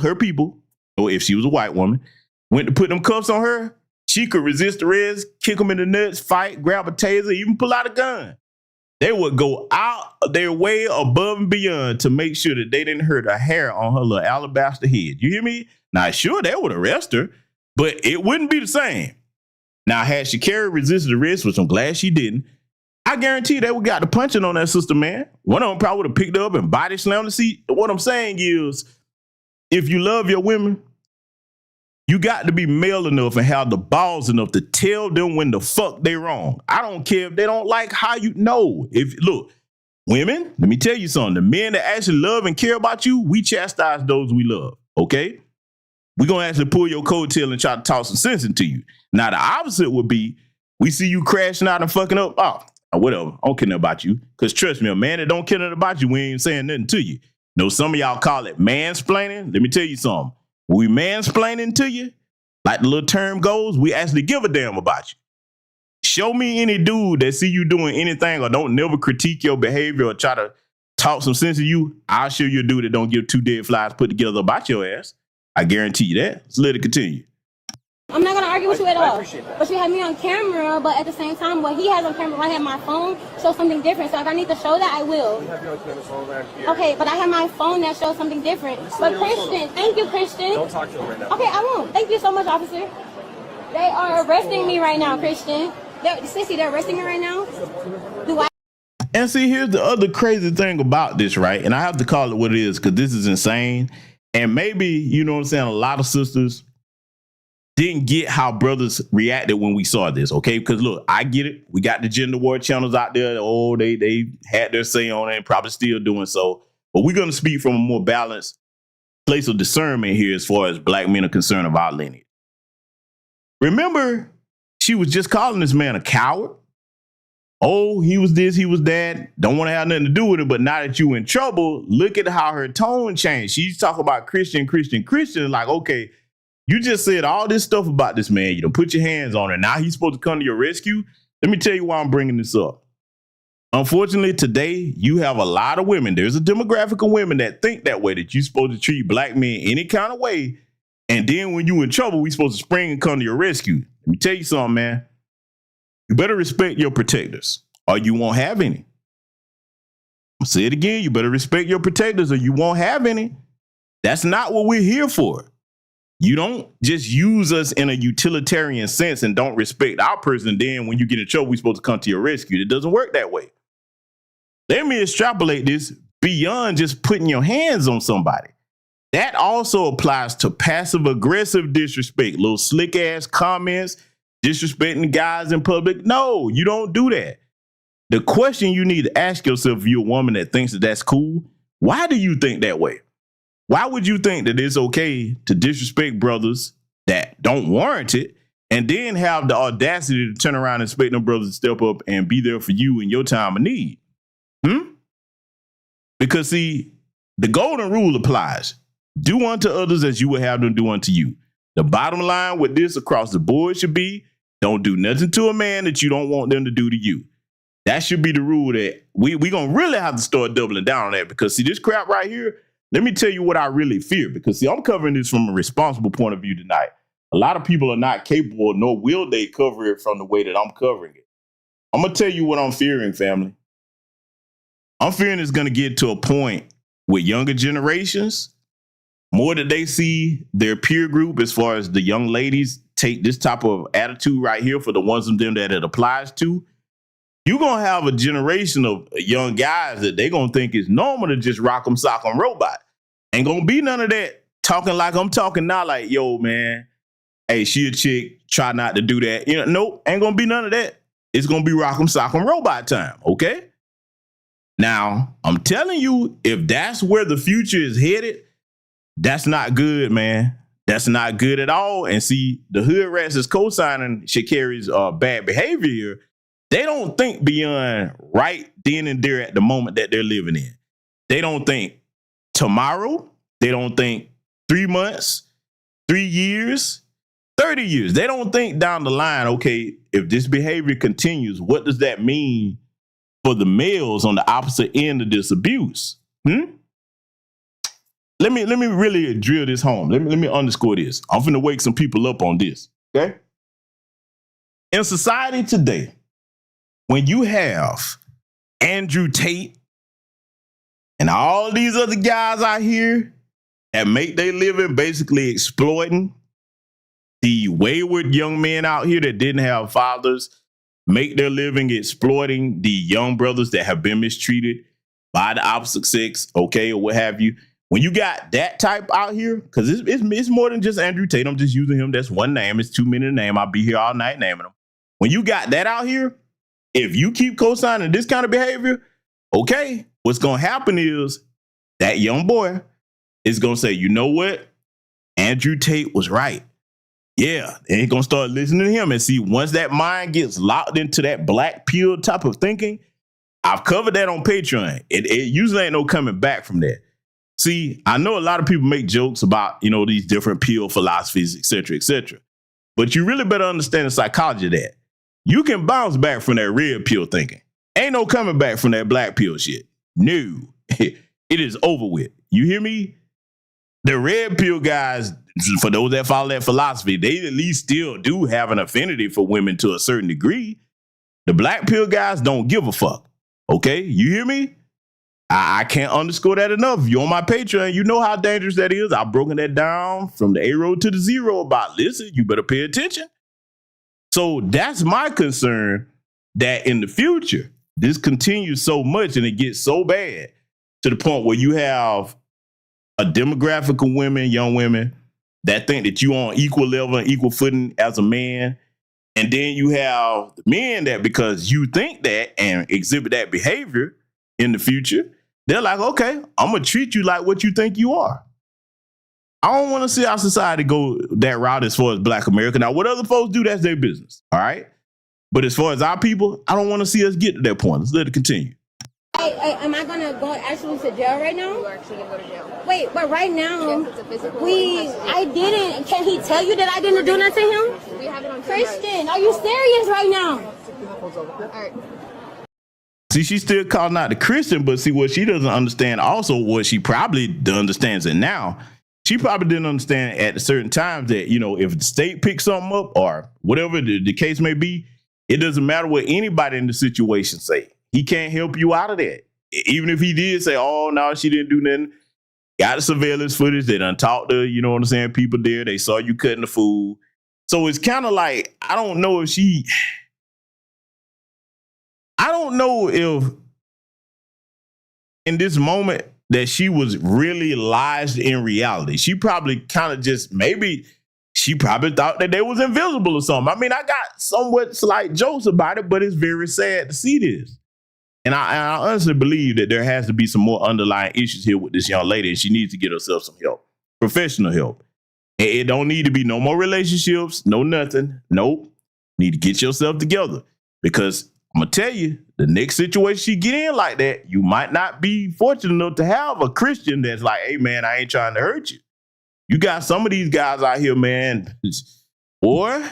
her people, or if she was a white woman, went to put them cuffs on her, she could resist the arrest, kick them in the nuts, fight, grab a taser, even pull out a gun. They would go out their way above and beyond to make sure that they didn't hurt a hair on her little alabaster head. You hear me? Now, sure, they would arrest her, but it wouldn't be the same. Now, had Sha'Carri resisted arrest, which I'm glad she didn't, I guarantee they would got the punching on that sister, man. One of them probably would have picked her up and body slammed the seat. What I'm saying is, if you love your women, you got to be male enough and have the balls enough to tell them when the fuck they wrong. I don't care if they don't like how you know. If look, women, let me tell you something. The men that actually love and care about you, we chastise those we love, okay? We're going to actually pull your coattail and try to talk some sense into you. Now, the opposite would be, we see you crashing out and fucking up. Oh, whatever. I don't care nothing about you. Because trust me, a man that don't care nothing about you, we ain't saying nothing to you. Know some of y'all call it mansplaining. Let me tell you something. When we mansplaining to you, like the little term goes, we actually give a damn about you. Show me any dude that see you doing anything or don't never critique your behavior or try to talk some sense to you. I'll show you a dude that don't give two dead flies put together about your ass. I guarantee you that. Let's let it continue. I'm not gonna argue with you at all. But you have me on camera, but at the same time, what he has on camera, when I have my phone, shows something different. So if I need to show that, I will. You have your phone right here. Okay, but I have my phone that shows something different. But Christian, thank you, Christian. Don't talk to him right now. Okay, I won't. Thank you so much, officer. They are arresting me right now, Christian. Sissy, they're arresting me right now. Do I? And see, here's the other crazy thing about this, right? And I have to call it what it is because this is insane. And maybe, you know what I'm saying, a lot of sisters didn't get how brothers reacted when we saw this, okay? Because look, I get it. We got the gender war channels out there. Oh, they had their say on it and probably still doing so. But we're going to speak from a more balanced place of discernment here as far as black men are concerned of our lineage. Remember, she was just calling this man a coward. Oh, he was this, he was that. Don't want to have nothing to do with it. But now that you in trouble, look at how her tone changed. She's talking about Christian. Like, okay, you just said all this stuff about this man. You don't put your hands on it. Now he's supposed to come to your rescue. Let me tell you why I'm bringing this up. Unfortunately, today, you have a lot of women. There's a demographic of women that think that way, that you're supposed to treat black men any kind of way. And then when you in trouble, we supposed to spring and come to your rescue. Let me tell you something, man. You better respect your protectors or you won't have any. I'll say it again. You better respect your protectors or you won't have any. That's not what we're here for. You don't just use us in a utilitarian sense and don't respect our person. Then when you get in trouble, we're supposed to come to your rescue. It doesn't work that way. Let me extrapolate this beyond just putting your hands on somebody. That also applies to passive aggressive disrespect, little slick ass comments, disrespecting guys in public. No, you don't do that. The question you need to ask yourself, if you're a woman that thinks that that's cool, why do you think that way? Why would you think that it's okay to disrespect brothers that don't warrant it and then have the audacity to turn around and expect them brothers to step up and be there for you in your time of need? Because see, the golden rule applies. Do unto others as you would have them do unto you. The bottom line with this across the board should be, don't do nothing to a man that you don't want them to do to you. That should be the rule that we going to really have to start doubling down on that, because see, this crap right here, let me tell you what I really fear, because see, I'm covering this from a responsible point of view tonight. A lot of people are not capable, nor will they cover it from the way that I'm covering it. I'm going to tell you what I'm fearing, family. I'm fearing it's going to get to a point with younger generations, more that they see their peer group, as far as the young ladies, take this type of attitude right here for the ones of them that it applies to. You're going to have a generation of young guys that they're going to think it's normal to just rock 'em, sock 'em robot. Ain't going to be none of that talking like I'm talking now, like, yo, man, hey, she a chick, try not to do that. You know, nope, ain't going to be none of that. It's going to be rock 'em, sock 'em robot time, okay? Now, I'm telling you, if that's where the future is headed, that's not good, man. That's not good at all. And see, the hood rats is co-signing Sha'Carri's bad behavior here. They don't think beyond right then and there at the moment that they're living in. They don't think tomorrow. They don't think 3 months, 3 years, 30 years. They don't think down the line, okay, if this behavior continues, what does that mean for the males on the opposite end of this abuse? Let me really drill this home. Let me underscore this. I'm finna wake some people up on this, okay? In society today, when you have Andrew Tate and all these other guys out here that make their living basically exploiting the wayward young men out here that didn't have fathers, make their living exploiting the young brothers that have been mistreated by the opposite sex, okay, or what have you. When you got that type out here, because it's more than just Andrew Tate. I'm just using him. That's one name. It's too many to name. I'll be here all night naming them. When you got that out here, if you keep co-signing this kind of behavior, okay, what's going to happen is that young boy is going to say, you know what? Andrew Tate was right. Yeah, and he's going to start listening to him. And see, once that mind gets locked into that black pill type of thinking, I've covered that on Patreon. It usually ain't no coming back from that. See, I know a lot of people make jokes about, you know, these different pill philosophies, et cetera, et cetera. But you really better understand the psychology of that. You can bounce back from that red pill thinking. Ain't no coming back from that black pill shit. No, it is over with. You hear me? The red pill guys, for those that follow that philosophy, they at least still do have an affinity for women to a certain degree. The black pill guys don't give a fuck. Okay, you hear me? I can't underscore that enough. If you're on my Patreon, you know how dangerous that is. I've broken that down from the A road to the zero about, listen, you better pay attention. So that's my concern, that in the future, this continues so much and it gets so bad to the point where you have a demographic of women, young women, that think that you on equal level and equal footing as a man. And then you have men that, because you think that and exhibit that behavior in the future, they're like, okay, I'm going to treat you like what you think you are. I don't want to see our society go that route as far as Black America. Now, what other folks do, that's their business, all right? But as far as our people, I don't want to see us get to that point. Let's let it continue. Hey, am I gonna go actually to jail right now? You're actually gonna go to jail. Wait, but right now, yes, it's a physical I didn't. Can he tell you that I didn't do nothing to him? We have it on Christian, are you serious right now? All right. See, she's still calling out the Christian, but see, what she doesn't understand also, what she probably understands it now, she probably didn't understand at certain times that, you know, if the state picks something up or whatever the case may be, it doesn't matter what anybody in the situation say. He can't help you out of that. Even if he did say, oh, no, she didn't do nothing. Got the surveillance footage. They done talked to, you know what I'm saying, people there. They saw you cutting the food. So it's kind of like, I don't know if in this moment that she was really lies in reality. She probably kind of just maybe she probably thought that they was invisible or something. I mean, I got somewhat slight jokes about it, but it's very sad to see this. And I honestly believe that there has to be some more underlying issues here with this young lady, and she needs to get herself some help, professional help. And it don't need to be no more relationships, no nothing. Nope. You need to get yourself together, because I'm gonna tell you, the next situation she get in like that, you might not be fortunate enough to have a Christian that's like, hey man, I ain't trying to hurt you. You got some of these guys out here, man. Boy,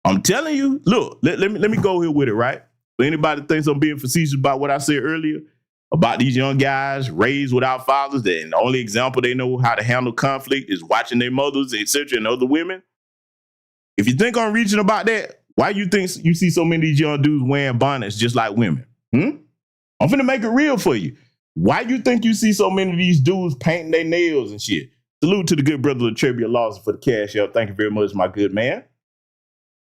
I'm telling you, look, let me go here with it, right? For anybody thinks I'm being facetious about what I said earlier about these young guys raised without fathers, that the only example they know how to handle conflict is watching their mothers, etc., and other women. If you think I'm reaching about that, why you think you see so many of these young dudes wearing bonnets just like women? I'm finna make it real for you. Why you think you see so many of these dudes painting their nails and shit? Salute to the good brother Latrevia Lawson for the cash out. Thank you very much, my good man.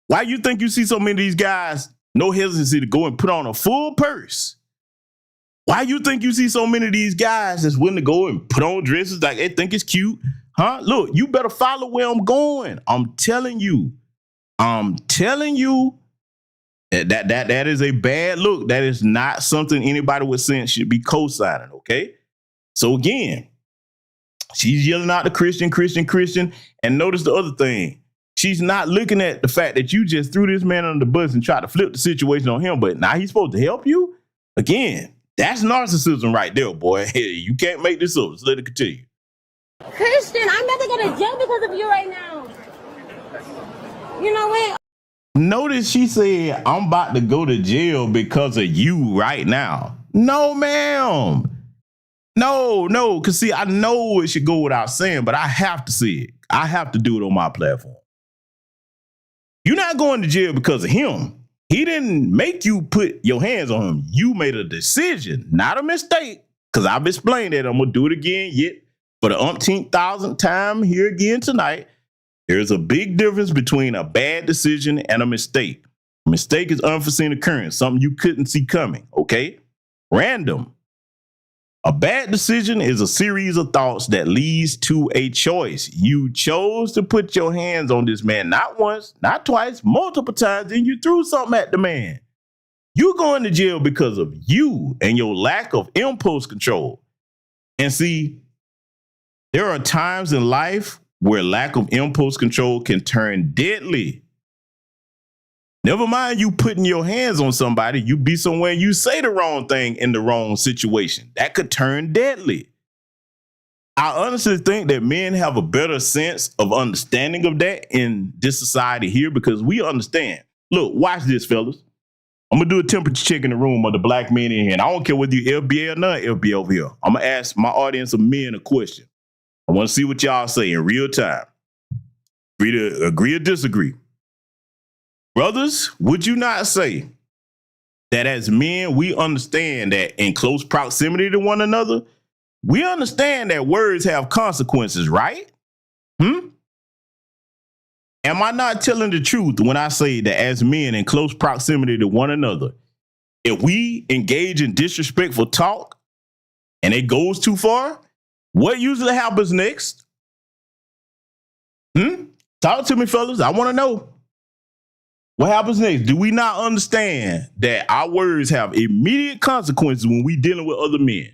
Why you think you see so many of these guys no hesitancy to go and put on a full purse? Why you think you see so many of these guys that's willing to go and put on dresses like they think it's cute? Huh? Look, you better follow where I'm going. I'm telling you that is a bad look. That is not something anybody with sense should be co-signing, okay? So again, she's yelling out the Christian. And notice the other thing. She's not looking at the fact that you just threw this man under the bus and tried to flip the situation on him, but now he's supposed to help you? Again, that's narcissism right there, boy. Hey, you can't make this up. Let's let it continue. Christian, I'm about to go to jail because of you right now. You know what? Notice she said, I'm about to go to jail because of you right now. No, ma'am. No, because see, I know it should go without saying, but I have to say it. I have to do it on my platform. You're not going to jail because of him. He didn't make you put your hands on him. You made a decision, not a mistake, because I've explained that. I'm going to do it again yet for the umpteenth thousandth time here again tonight. There's a big difference between a bad decision and a mistake. A mistake is unforeseen occurrence, something you couldn't see coming, okay? Random. A bad decision is a series of thoughts that leads to a choice. You chose to put your hands on this man, not once, not twice, multiple times, and you threw something at the man. You're going to jail because of you and your lack of impulse control. And see, there are times in life where lack of impulse control can turn deadly. Never mind you putting your hands on somebody, you be somewhere and you say the wrong thing in the wrong situation. That could turn deadly. I honestly think that men have a better sense of understanding of that in this society here, because we understand. Look, watch this, fellas. I'm going to do a temperature check in the room of the black men in here. And I don't care whether you FBA or not FBA over here. I'm going to ask my audience of men a question. I want to see what y'all say in real time. Agree or disagree. Brothers, would you not say that as men, we understand that in close proximity to one another, we understand that words have consequences, right? Am I not telling the truth when I say that as men in close proximity to one another, if we engage in disrespectful talk and it goes too far, what usually happens next? Talk to me, fellas. I want to know. What happens next? Do we not understand that our words have immediate consequences when we dealing with other men?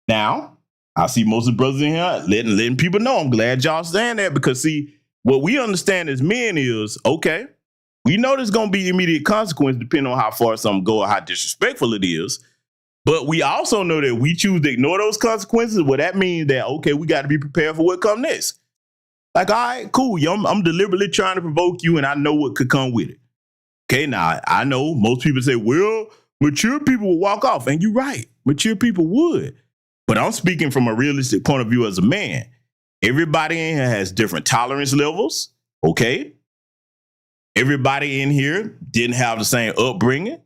Now, I see most of the brothers in here letting people know. I'm glad y'all saying that, because see, what we understand as men is, okay, we know there's going to be immediate consequences depending on how far something go or how disrespectful it is. But we also know that we choose to ignore those consequences. Well, that means that, okay, we got to be prepared for what comes next. Like, all right, cool. I'm deliberately trying to provoke you, and I know what could come with it. Okay, now, I know most people say, well, mature people will walk off. And you're right. Mature people would. But I'm speaking from a realistic point of view as a man. Everybody in here has different tolerance levels, okay? Everybody in here didn't have the same upbringing.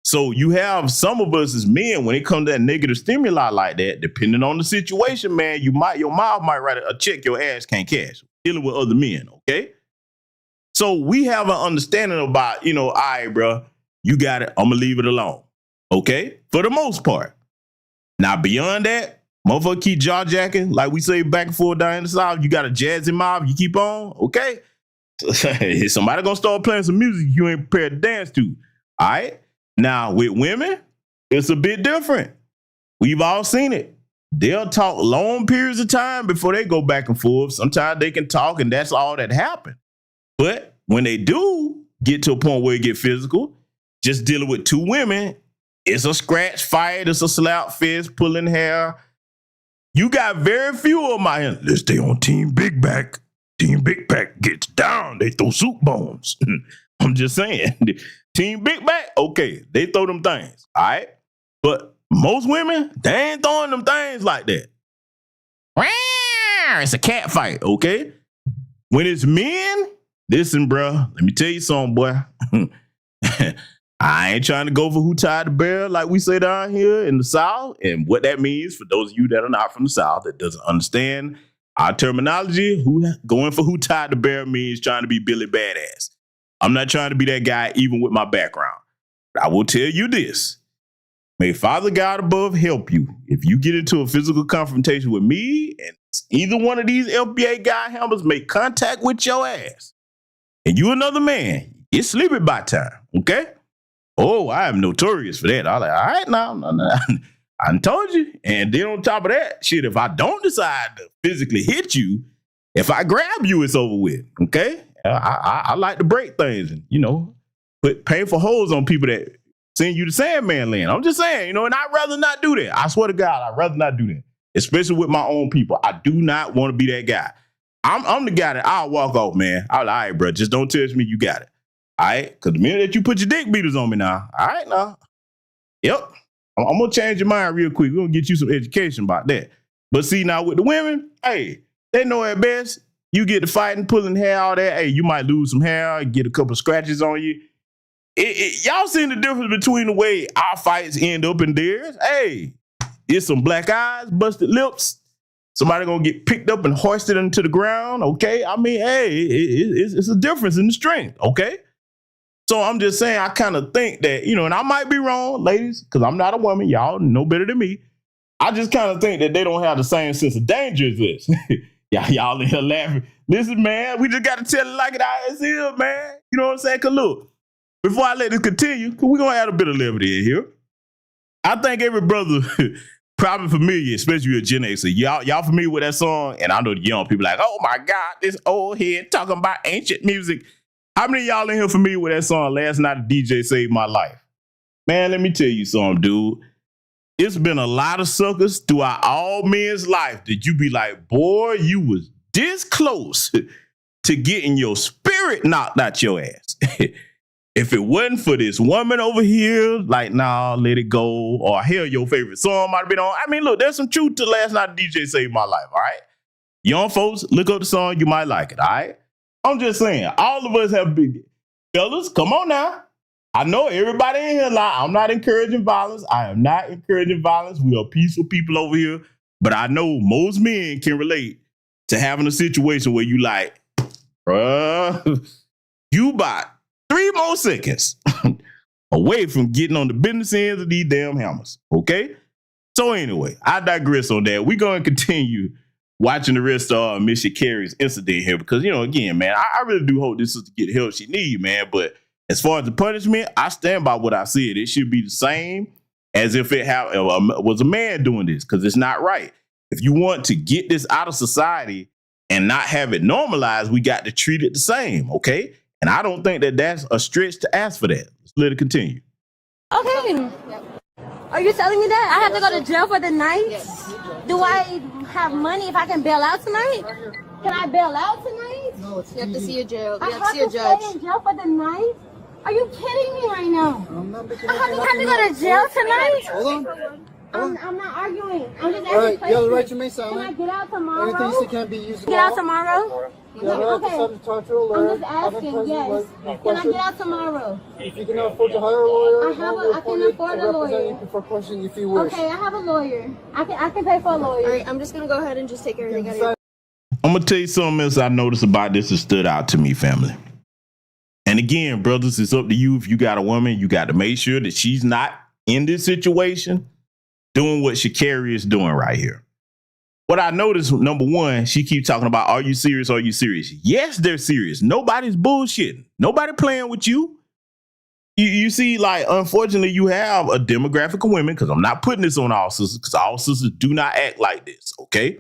So you have some of us as men, when it comes to that negative stimuli like that, depending on the situation, man, your mouth might write a check your ass can't cash. Dealing with other men, okay? So we have an understanding about, all right, bro, you got it. I'm going to leave it alone, okay? For the most part. Now, beyond that, motherfucker keep jaw jacking, like we say back and forth down in the South. You got a jazzy mob, you keep on, okay? Somebody gonna start playing some music you ain't prepared to dance to. All right. Now, with women, it's a bit different. We've all seen it. They'll talk long periods of time before they go back and forth. Sometimes they can talk, and that's all that happened. But when they do get to a point where it get physical, just dealing with two women, it's a scratch fight, it's a slap fist, pulling hair. You got very few of my hands. Let's stay on Team Big Back. Team Big Back gets down. They throw soup bones. I'm just saying. Team Big Back, okay, they throw them things, all right? But most women, they ain't throwing them things like that. It's a cat fight, okay? When it's men, listen, bro, let me tell you something, boy. I ain't trying to go for who tied the bear like we say down here in the South. And what that means for those of you that are not from the South that doesn't understand our terminology, going for who tied the bear means trying to be Billy Badass. I'm not trying to be that guy even with my background. But I will tell you this. May Father God above help you. If you get into a physical confrontation with me and either one of these FBA guy helmets make contact with your ass and you another man, it's sleeping by time, okay? Oh, I am notorious for that. I'm like, all right, now, I done told you. And then on top of that, shit, if I don't decide to physically hit you, if I grab you, it's over with, okay? I like to break things and, put painful holes on people that send you to Sandman land. I'm just saying, and I'd rather not do that. I swear to God, I'd rather not do that, especially with my own people. I do not want to be that guy. I'm the guy that I'll walk off, man. I'll like, all right, bro, just don't touch me. You got it. All right? Because the minute that you put your dick beaters on me now, all right, now. Yep. I'm going to change your mind real quick. We're going to get you some education about that. But see, now with the women, hey, they know at best. You get to fighting, pulling hair, all that. Hey, you might lose some hair, get a couple of scratches on you. Y'all seen the difference between the way our fights end up in theirs? Hey, it's some black eyes, busted lips. Somebody going to get picked up and hoisted into the ground, okay? I mean, hey, it's a difference in the strength, okay? So I'm just saying, I kind of think that, and I might be wrong, ladies, because I'm not a woman. Y'all know better than me. I just kind of think that they don't have the same sense of danger as this. Y'all in here laughing. Listen, man, we just got to tell it like it is here, man. You know what I'm saying? Because look, before I let this continue, because we're going to add a bit of levity in here. I think every brother probably familiar, especially a Gen Xer. Y'all familiar with that song? And I know the young people like, oh my God, this old head talking about ancient music. How many of y'all in here familiar with that song, Last Night the DJ Saved My Life? Man, let me tell you something, dude. It's been a lot of suckers throughout all men's life that you be like, boy, you was this close to getting your spirit knocked out your ass. If it wasn't for this woman over here, like, nah, let it go. Or hell, your favorite song might have been on. I mean, look, there's some truth to Last Night the DJ Saved My Life, all right? Young folks, look up the song. You might like it, all right? I'm just saying, all of us have big fellas. Come on now. I know everybody in here lie. I'm not encouraging violence. I am not encouraging violence. We are peaceful people over here. But I know most men can relate to having a situation where you like, bruh, you about 3 more seconds away from getting on the business ends of these damn hammers. Okay? So anyway, I digress on that. We're going to continue watching the rest of Miss Sha'Carri's incident here because, again, man, I really do hope this is to get the help she needs, man. But as far as the punishment, I stand by what I said. It should be the same as if it was a man doing this because it's not right. If you want to get this out of society and not have it normalized, we got to treat it the same, okay? And I don't think that that's a stretch to ask for that. Let's let it continue. Okay. Are you telling me that I have to go to jail for the night? Yes. Do I have money if I can bail out tonight? Can I bail out tonight? No, You have to see your jail. I You have have to see your to judge. stay in jail for the night? Are you kidding me right now? I'm not making I have to go to jail tonight? Hold on. I'm not arguing. I'm just asking All right, you have the questions. right to remain Can I silent. get out tomorrow? Anything you say can't be used. Get out tomorrow? You have the right to Okay. self-talk to a lawyer. I'm just asking, yes. Can I get out tomorrow? If you can afford to hire a lawyer, I can afford a lawyer. Before questioning if you wish. Okay, I have a lawyer. I can pay for a lawyer. All right, I'm just gonna go ahead and just take everything out of your. I'm going to tell you something else I noticed about this that stood out to me, family. And again, brothers, it's up to you. If you got a woman, you got to make sure that she's not in this situation. doing what Sha'Carri is doing right here. What I noticed, number one, she keeps talking about, are you serious? Are you serious? Yes, they're serious. Nobody's bullshitting. Nobody playing with you. You see, like, unfortunately, you have a demographic of women, because I'm not putting this on all sisters, because all sisters do not act like this, okay?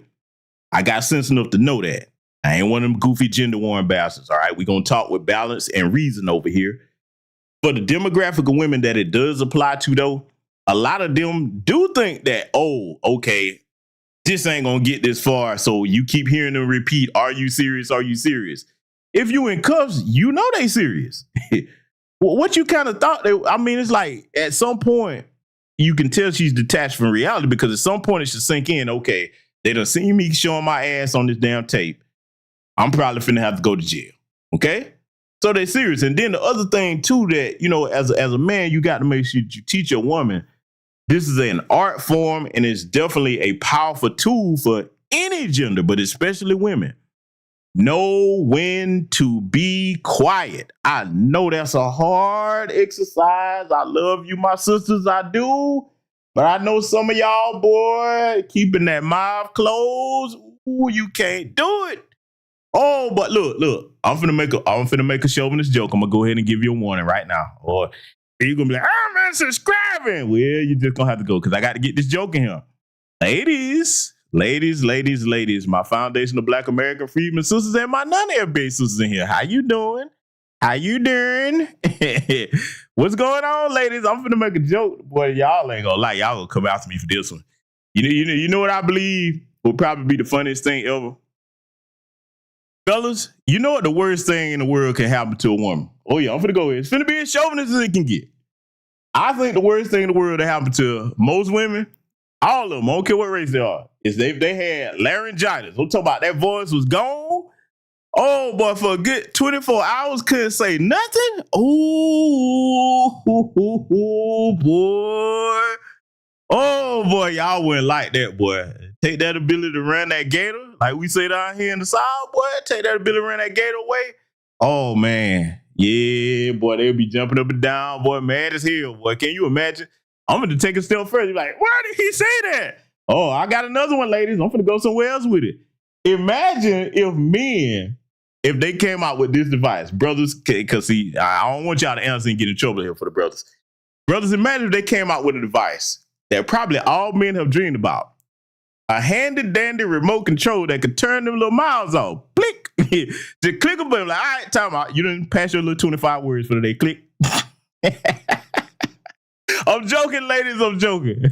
I got sense enough to know that. I ain't one of them goofy gender war bastards, all right? We're going to talk with balance and reason over here. For the demographic of women that it does apply to, though, a lot of them do think that, oh, okay, this ain't gonna get this far. So you keep hearing them repeat, are you serious? Are you serious? If you in cuffs, you know they serious. What you kind of thought, I mean, it's like at some point you can tell she's detached from reality, because at some point it should sink in, okay, they done seen me showing my ass on this damn tape. I'm probably finna have to go to jail, okay? So they serious. And then the other thing too, that, you know, as a man, you got to make sure you teach a woman this is an art form, and it's definitely a powerful tool for any gender, but especially women. Know when to be quiet. I know that's a hard exercise. I love you, my sisters, I do. But I know some of y'all, boy, keeping that mouth closed, ooh, you can't do it. Oh, but look, I'm finna make a chauvinist joke. I'm gonna go ahead and give you a warning right now. Or you're gonna be like, I'm unsubscribing. Well, you're just gonna have to go, because I got to get this joke in here. Ladies, my foundation of Black American freedmen sisters and my non-air-based sisters in here. How you doing? What's going on, ladies? I'm finna make a joke. Boy, y'all ain't gonna lie. Y'all gonna come after me for this one. You know what I believe would probably be the funniest thing ever? Fellas, you know what the worst thing in the world can happen to a woman? Oh yeah, I'm finna go here. It's finna be as chauvinist as it can get. I think the worst thing in the world that happened to most women, all of them, I don't care what race they are, is they had laryngitis. I'm talking about that voice was gone. Oh boy, for a good 24 hours, couldn't say nothing. Oh boy. Oh boy, y'all wouldn't like that, boy. Take that ability to run that gator, like we say down here in the South, boy. Take that ability to run that gator away. Oh man, yeah, boy, they'll be jumping up and down, boy, mad as hell, boy. Can you imagine? I'm gonna take a step further. You're like, why did he say that? Oh, I got another one, ladies. I'm gonna go somewhere else with it. Imagine if men, if they came out with this device, brothers, because see, I don't want y'all to answer and get in trouble here for the brothers. Brothers, imagine if they came out with a device that probably all men have dreamed about. A handy-dandy remote control that could turn them little mouths off. Click. Just click a button. Like, all right, time out. You didn't pass your little 25 words for the day. Click. I'm joking, ladies. I'm joking.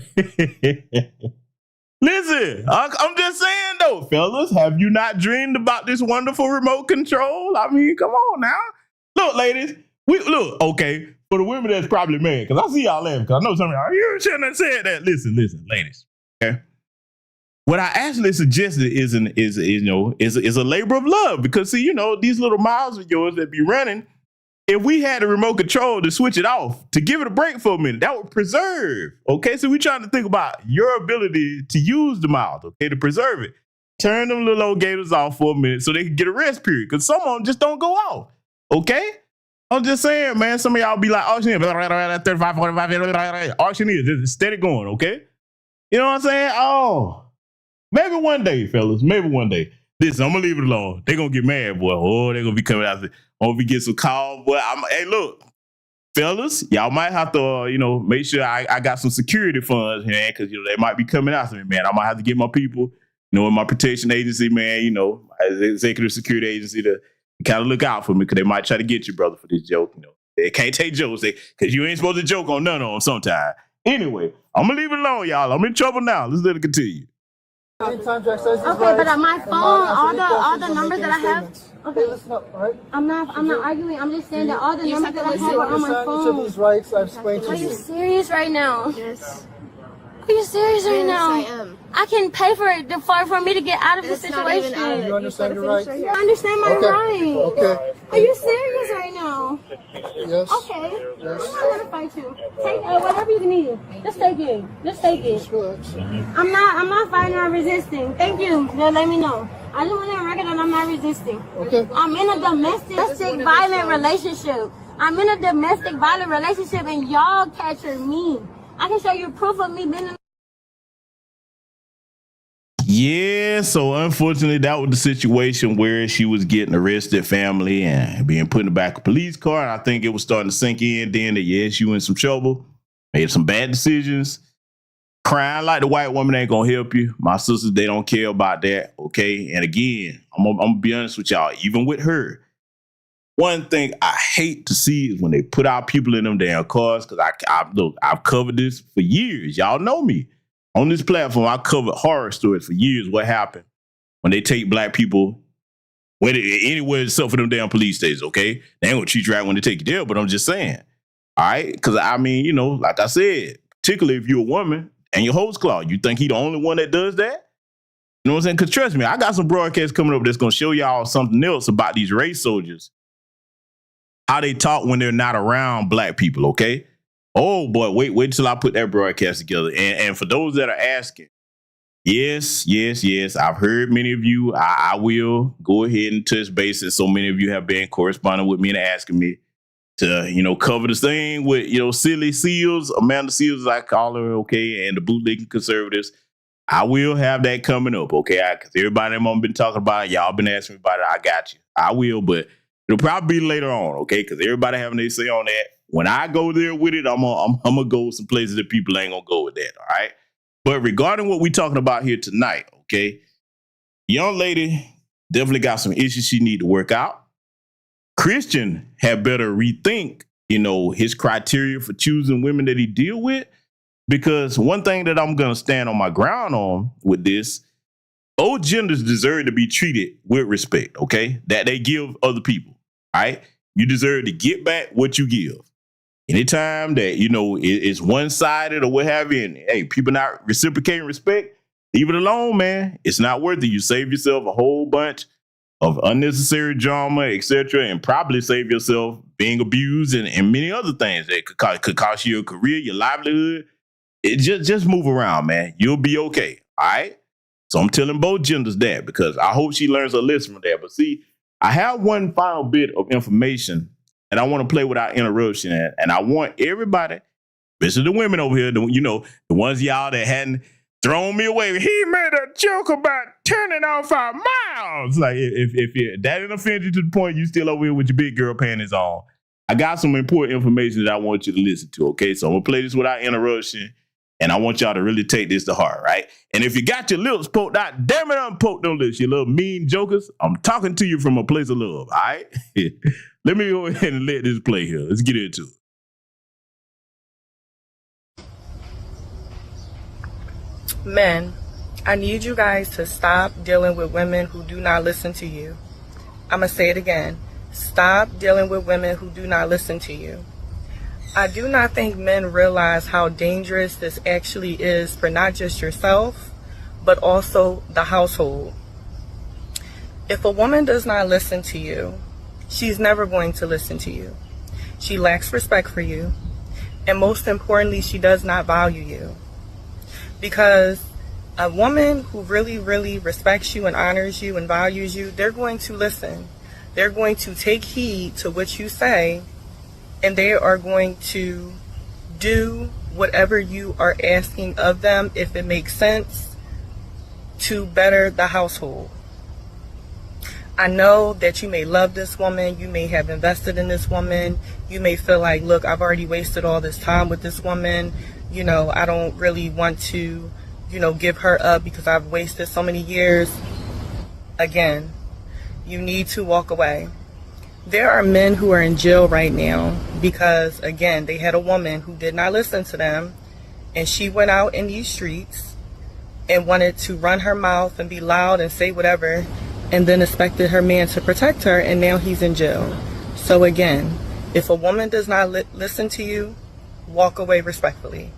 Listen, I'm just saying, though, fellas, have you not dreamed about this wonderful remote control? I mean, come on now. Look, ladies, look, okay, for the women that's probably mad, because I see y'all laughing, because I know some of y'all, you shouldn't have said that. Listen, ladies, okay? What I actually suggested is a labor of love, because see, you know, these little mouths of yours that be running, if we had a remote control to switch it off, to give it a break for a minute, that would preserve. Okay, so we're trying to think about your ability to use the mouth, okay, to preserve it. Turn them little old gators off for a minute so they can get a rest period, because some of them just don't go off. Okay, I'm just saying, man. Some of y'all be like, auctioneer, 35, 45, auctioneer, just steady going. Okay, you know what I'm saying? Oh, maybe one day, fellas, maybe one day. Listen, I'm gonna leave it alone. They gonna get mad, boy. Oh, they gonna be coming out. Hope we get some calls, boy. Hey, look, fellas, y'all might have to, make sure I got some security funds, man, because they might be coming after me, man. I might have to get my people, in my protection agency, man, as executive security agency to kind of look out for me, because they might try to get you, brother, for this joke. They can't take jokes, because you ain't supposed to joke on none of them sometime. Anyway, I'm gonna leave it alone, y'all. I'm in trouble now. Let's let it continue. Okay, but on my phone, all the numbers that I have. Okay, listen up, all right? I'm not arguing. I'm just saying that all the numbers that I have are on my phone. Each of these rights I've explained to you. Are you serious right now? Yes. Are you serious right now? Yes, I am. I can pay for it for me to get out of the situation. You understand your rights? I understand my rights. Okay. Are you serious right now? Yes. Okay. Yes. I'm not gonna fight you. Take whatever you need. Just take it. Just take it. Just relax. I'm not fighting or resisting. Thank you. Let me know. I just want to record that I'm not resisting. Okay. I'm in a domestic violent relationship. I'm in a domestic violent relationship, and y'all captured me. I can show you proof of me being in Yeah, so unfortunately, that was the situation where she was getting arrested, family, and being put in the back of a police car. And I think it was starting to sink in then that, yeah, she was in some trouble, made some bad decisions. Crying like the white woman ain't gonna help you. My sisters, they don't care about that, okay? And again, I'm gonna be honest with y'all, even with her, one thing I hate to see is when they put our people in them damn cars, because look, I've covered this for years. Y'all know me. On this platform, I covered horror stories for years. What happened when they take black people anywhere except for them damn police stations, okay? They ain't gonna treat you right when they take you there, but I'm just saying. All right? Because I mean, you know, like I said, particularly if you're a woman and your host claw, you think he the only one that does that? You know what I'm saying? Because trust me, I got some broadcasts coming up that's gonna show y'all something else about these race soldiers. How they talk when they're not around black people, okay? Oh boy, wait till I put that broadcast together. And for those that are asking, yes, I've heard many of you. I will go ahead and touch bases. So many of you have been corresponding with me and asking me to, you know, cover this thing with, you know, silly Seals, Amanda Seals, as I call her, okay, and the bootlegging conservatives. I will have that coming up, okay? Because everybody I'm been talking about it, y'all been asking me about it. I got you. I will, but it'll probably be later on, okay? Because everybody having their say on that. When I go there with it, I'm gonna go some places that people ain't gonna go with that, all right? But regarding what we're talking about here tonight, okay, young lady definitely got some issues she need to work out. Christian had better rethink, you know, his criteria for choosing women that he deal with, because one thing that I'm gonna stand on my ground on with this, both genders deserve to be treated with respect, okay? That they give other people, all right? You deserve to get back what you give. Anytime that, you know, it's one-sided or what have you, and hey, people not reciprocating respect, leave it alone, man. It's not worth it. You save yourself a whole bunch of unnecessary drama, etc., and probably save yourself being abused and many other things that could cost you your career, your livelihood. It just move around, man. You'll be okay, all right? So I'm telling both genders that, because I hope she learns a lesson from that. But see, I have one final bit of information and I want to play without interruption. And I want everybody, especially the women over here, you know, the ones y'all that hadn't thrown me away. He made a joke about turning off our mouths. Like, if that didn't offend you to the point you still over here with your big girl panties on, I got some important information that I want you to listen to, okay? So I'm going to play this without interruption. And I want y'all to really take this to heart, right? And if you got your lips poked out, damn it, unpoke them lips, you little mean jokers. I'm talking to you from a place of love, all right? Let me go ahead and let this play here. Let's get into it. Men, I need you guys to stop dealing with women who do not listen to you. I'm going to say it again. Stop dealing with women who do not listen to you. I do not think men realize how dangerous this actually is for not just yourself, but also the household. If a woman does not listen to you, she's never going to listen to you. She lacks respect for you. And most importantly, she does not value you. Because a woman who really, really respects you and honors you and values you, they're going to listen. They're going to take heed to what you say, and they are going to do whatever you are asking of them, if it makes sense, to better the household. I know that you may love this woman, you may have invested in this woman, you may feel like, look, I've already wasted all this time with this woman, you know, I don't really want to, you know, give her up because I've wasted so many years. Again, you need to walk away. There are men who are in jail right now because, again, they had a woman who did not listen to them, and she went out in these streets and wanted to run her mouth and be loud and say whatever, and then expected her man to protect her, and now he's in jail. So again, if a woman does not listen to you, walk away respectfully.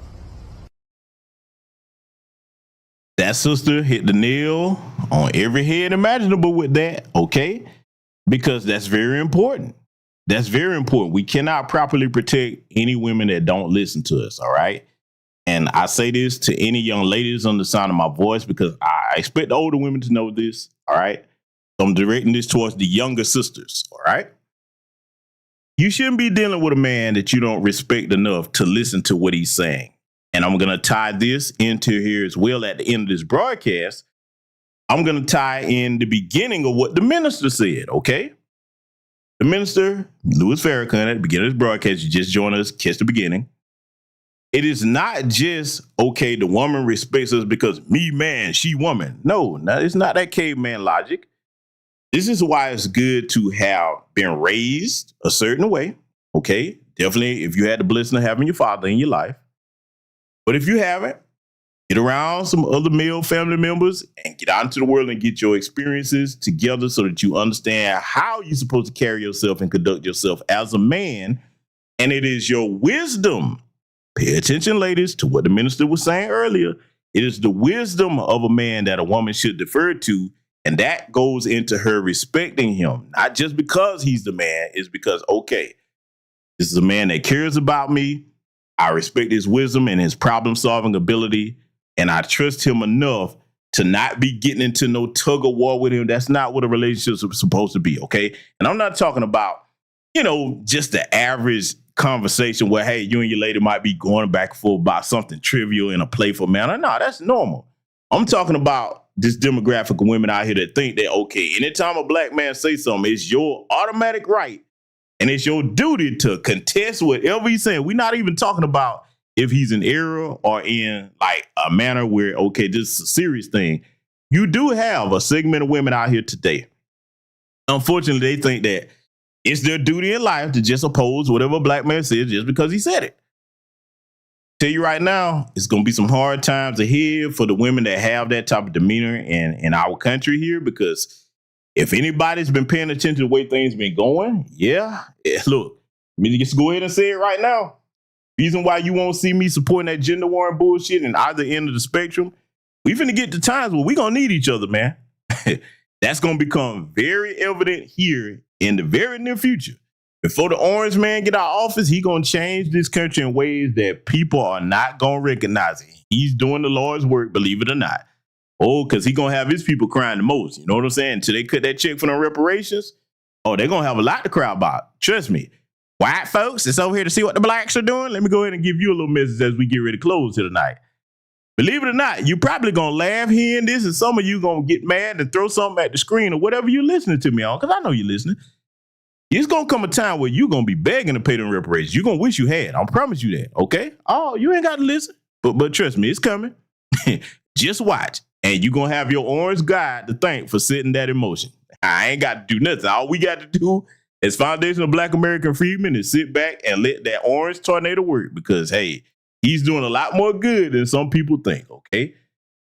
That sister hit the nail on every head imaginable with that, okay? Because that's very important. That's very important. We cannot properly protect any women that don't listen to us, all right? And I say this to any young ladies on the sound of my voice because I expect the older women to know this, all right? So I'm directing this towards the younger sisters, all right? You shouldn't be dealing with a man that you don't respect enough to listen to what he's saying. And I'm going to tie this into here as well at the end of this broadcast I'm going to tie in the beginning of what the minister said, okay? The minister, Louis Farrakhan, at the beginning of this broadcast, you just joined us, catch the beginning. It is not just, okay, the woman respects us because me man, she woman. No, it's not that caveman logic. This is why it's good to have been raised a certain way, okay? Definitely if you had the blessing of having your father in your life. But if you haven't, get around some other male family members and get out into the world and get your experiences together so that you understand how you're supposed to carry yourself and conduct yourself as a man. And it is your wisdom. Pay attention, ladies, to what the minister was saying earlier. It is the wisdom of a man that a woman should defer to. And that goes into her respecting him, not just because he's the man. It's because, okay, this is a man that cares about me. I respect his wisdom and his problem-solving ability. And I trust him enough to not be getting into no tug of war with him. That's not what a relationship is supposed to be, okay? And I'm not talking about, just the average conversation where, hey, you and your lady might be going back and forth about something trivial in a playful manner. No, that's normal. I'm talking about this demographic of women out here that think that, okay, anytime a black man say something, it's your automatic right and it's your duty to contest whatever he's saying. We're not even talking about if he's in error or in like a manner where, okay, this is a serious thing. You do have a segment of women out here today. Unfortunately, they think that it's their duty in life to just oppose whatever a black man says just because he said it. Tell you right now, it's going to be some hard times ahead for the women that have that type of demeanor in our country here, because if anybody's been paying attention to the way things been going, look, let me just go ahead and say it right now. Reason why you won't see me supporting that gender war and bullshit in either end of the spectrum, we finna get to times where we gonna need each other, man. That's gonna become very evident here in the very near future. Before the orange man get out of office, he gonna change this country in ways that people are not gonna recognize it. He's doing the Lord's work, believe it or not. Oh, because he gonna have his people crying the most. You know what I'm saying? Until they cut that check for the reparations, they're gonna have a lot to cry about. Trust me. White folks that's over here to see what the blacks are doing. Let me go ahead and give you a little message as we get ready to close here tonight. Believe it or not, you probably going to laugh hearing this, and some of you going to get mad and throw something at the screen or whatever you're listening to me on, because I know you're listening. It's going to come a time where you're going to be begging to pay them reparations. You're going to wish you had. I promise you that, okay? Oh, you ain't got to listen. But trust me, it's coming. Just watch. And you're going to have your orange guide to thank for setting that in motion. I ain't got to do nothing. All we got to do as Foundation of Black American Freedmen is sit back and let that orange tornado work, because, hey, he's doing a lot more good than some people think, okay?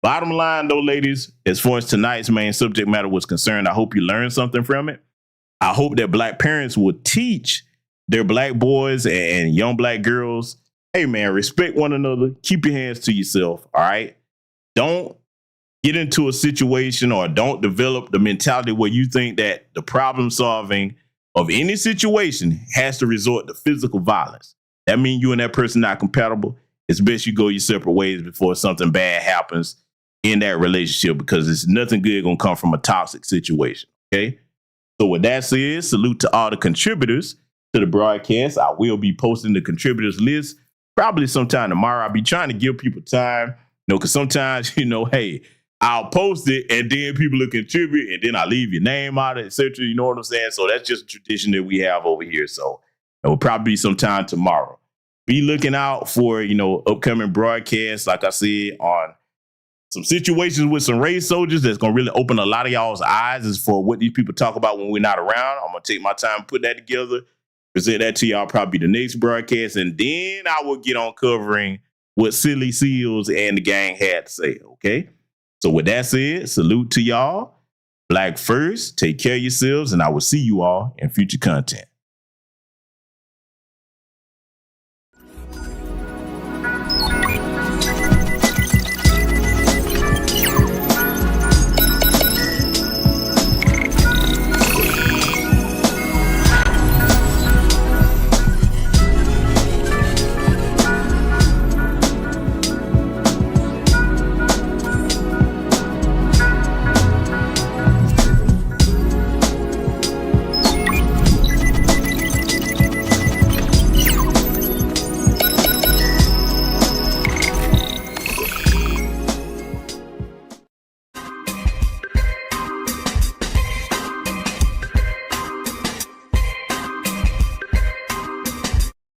Bottom line, though, ladies, as far as tonight's main subject matter was concerned, I hope you learned something from it. I hope that black parents will teach their black boys and young black girls, hey, man, respect one another. Keep your hands to yourself, all right? Don't get into a situation or don't develop the mentality where you think that the problem solving of any situation has to resort to physical violence. That means you and that person not compatible. It's best you go your separate ways before something bad happens in that relationship, because it's nothing good going to come from a toxic situation, okay? So with that said, salute to all the contributors to the broadcast. I will be posting the contributors list probably sometime tomorrow. I'll be trying to give people time, because sometimes, hey, I'll post it and then people will contribute and then I leave your name out, etc. You know what I'm saying? So that's just a tradition that we have over here. So it will probably be sometime tomorrow. Be looking out for, upcoming broadcasts, like I said, on some situations with some race soldiers that's going to really open a lot of y'all's eyes as for what these people talk about when we're not around. I'm going to take my time, put that together, present that to y'all probably the next broadcast, and then I will get on covering what Silly Seals and the gang had to say, okay? So with that said, salute to y'all. Black first, take care of yourselves, and I will see you all in future content.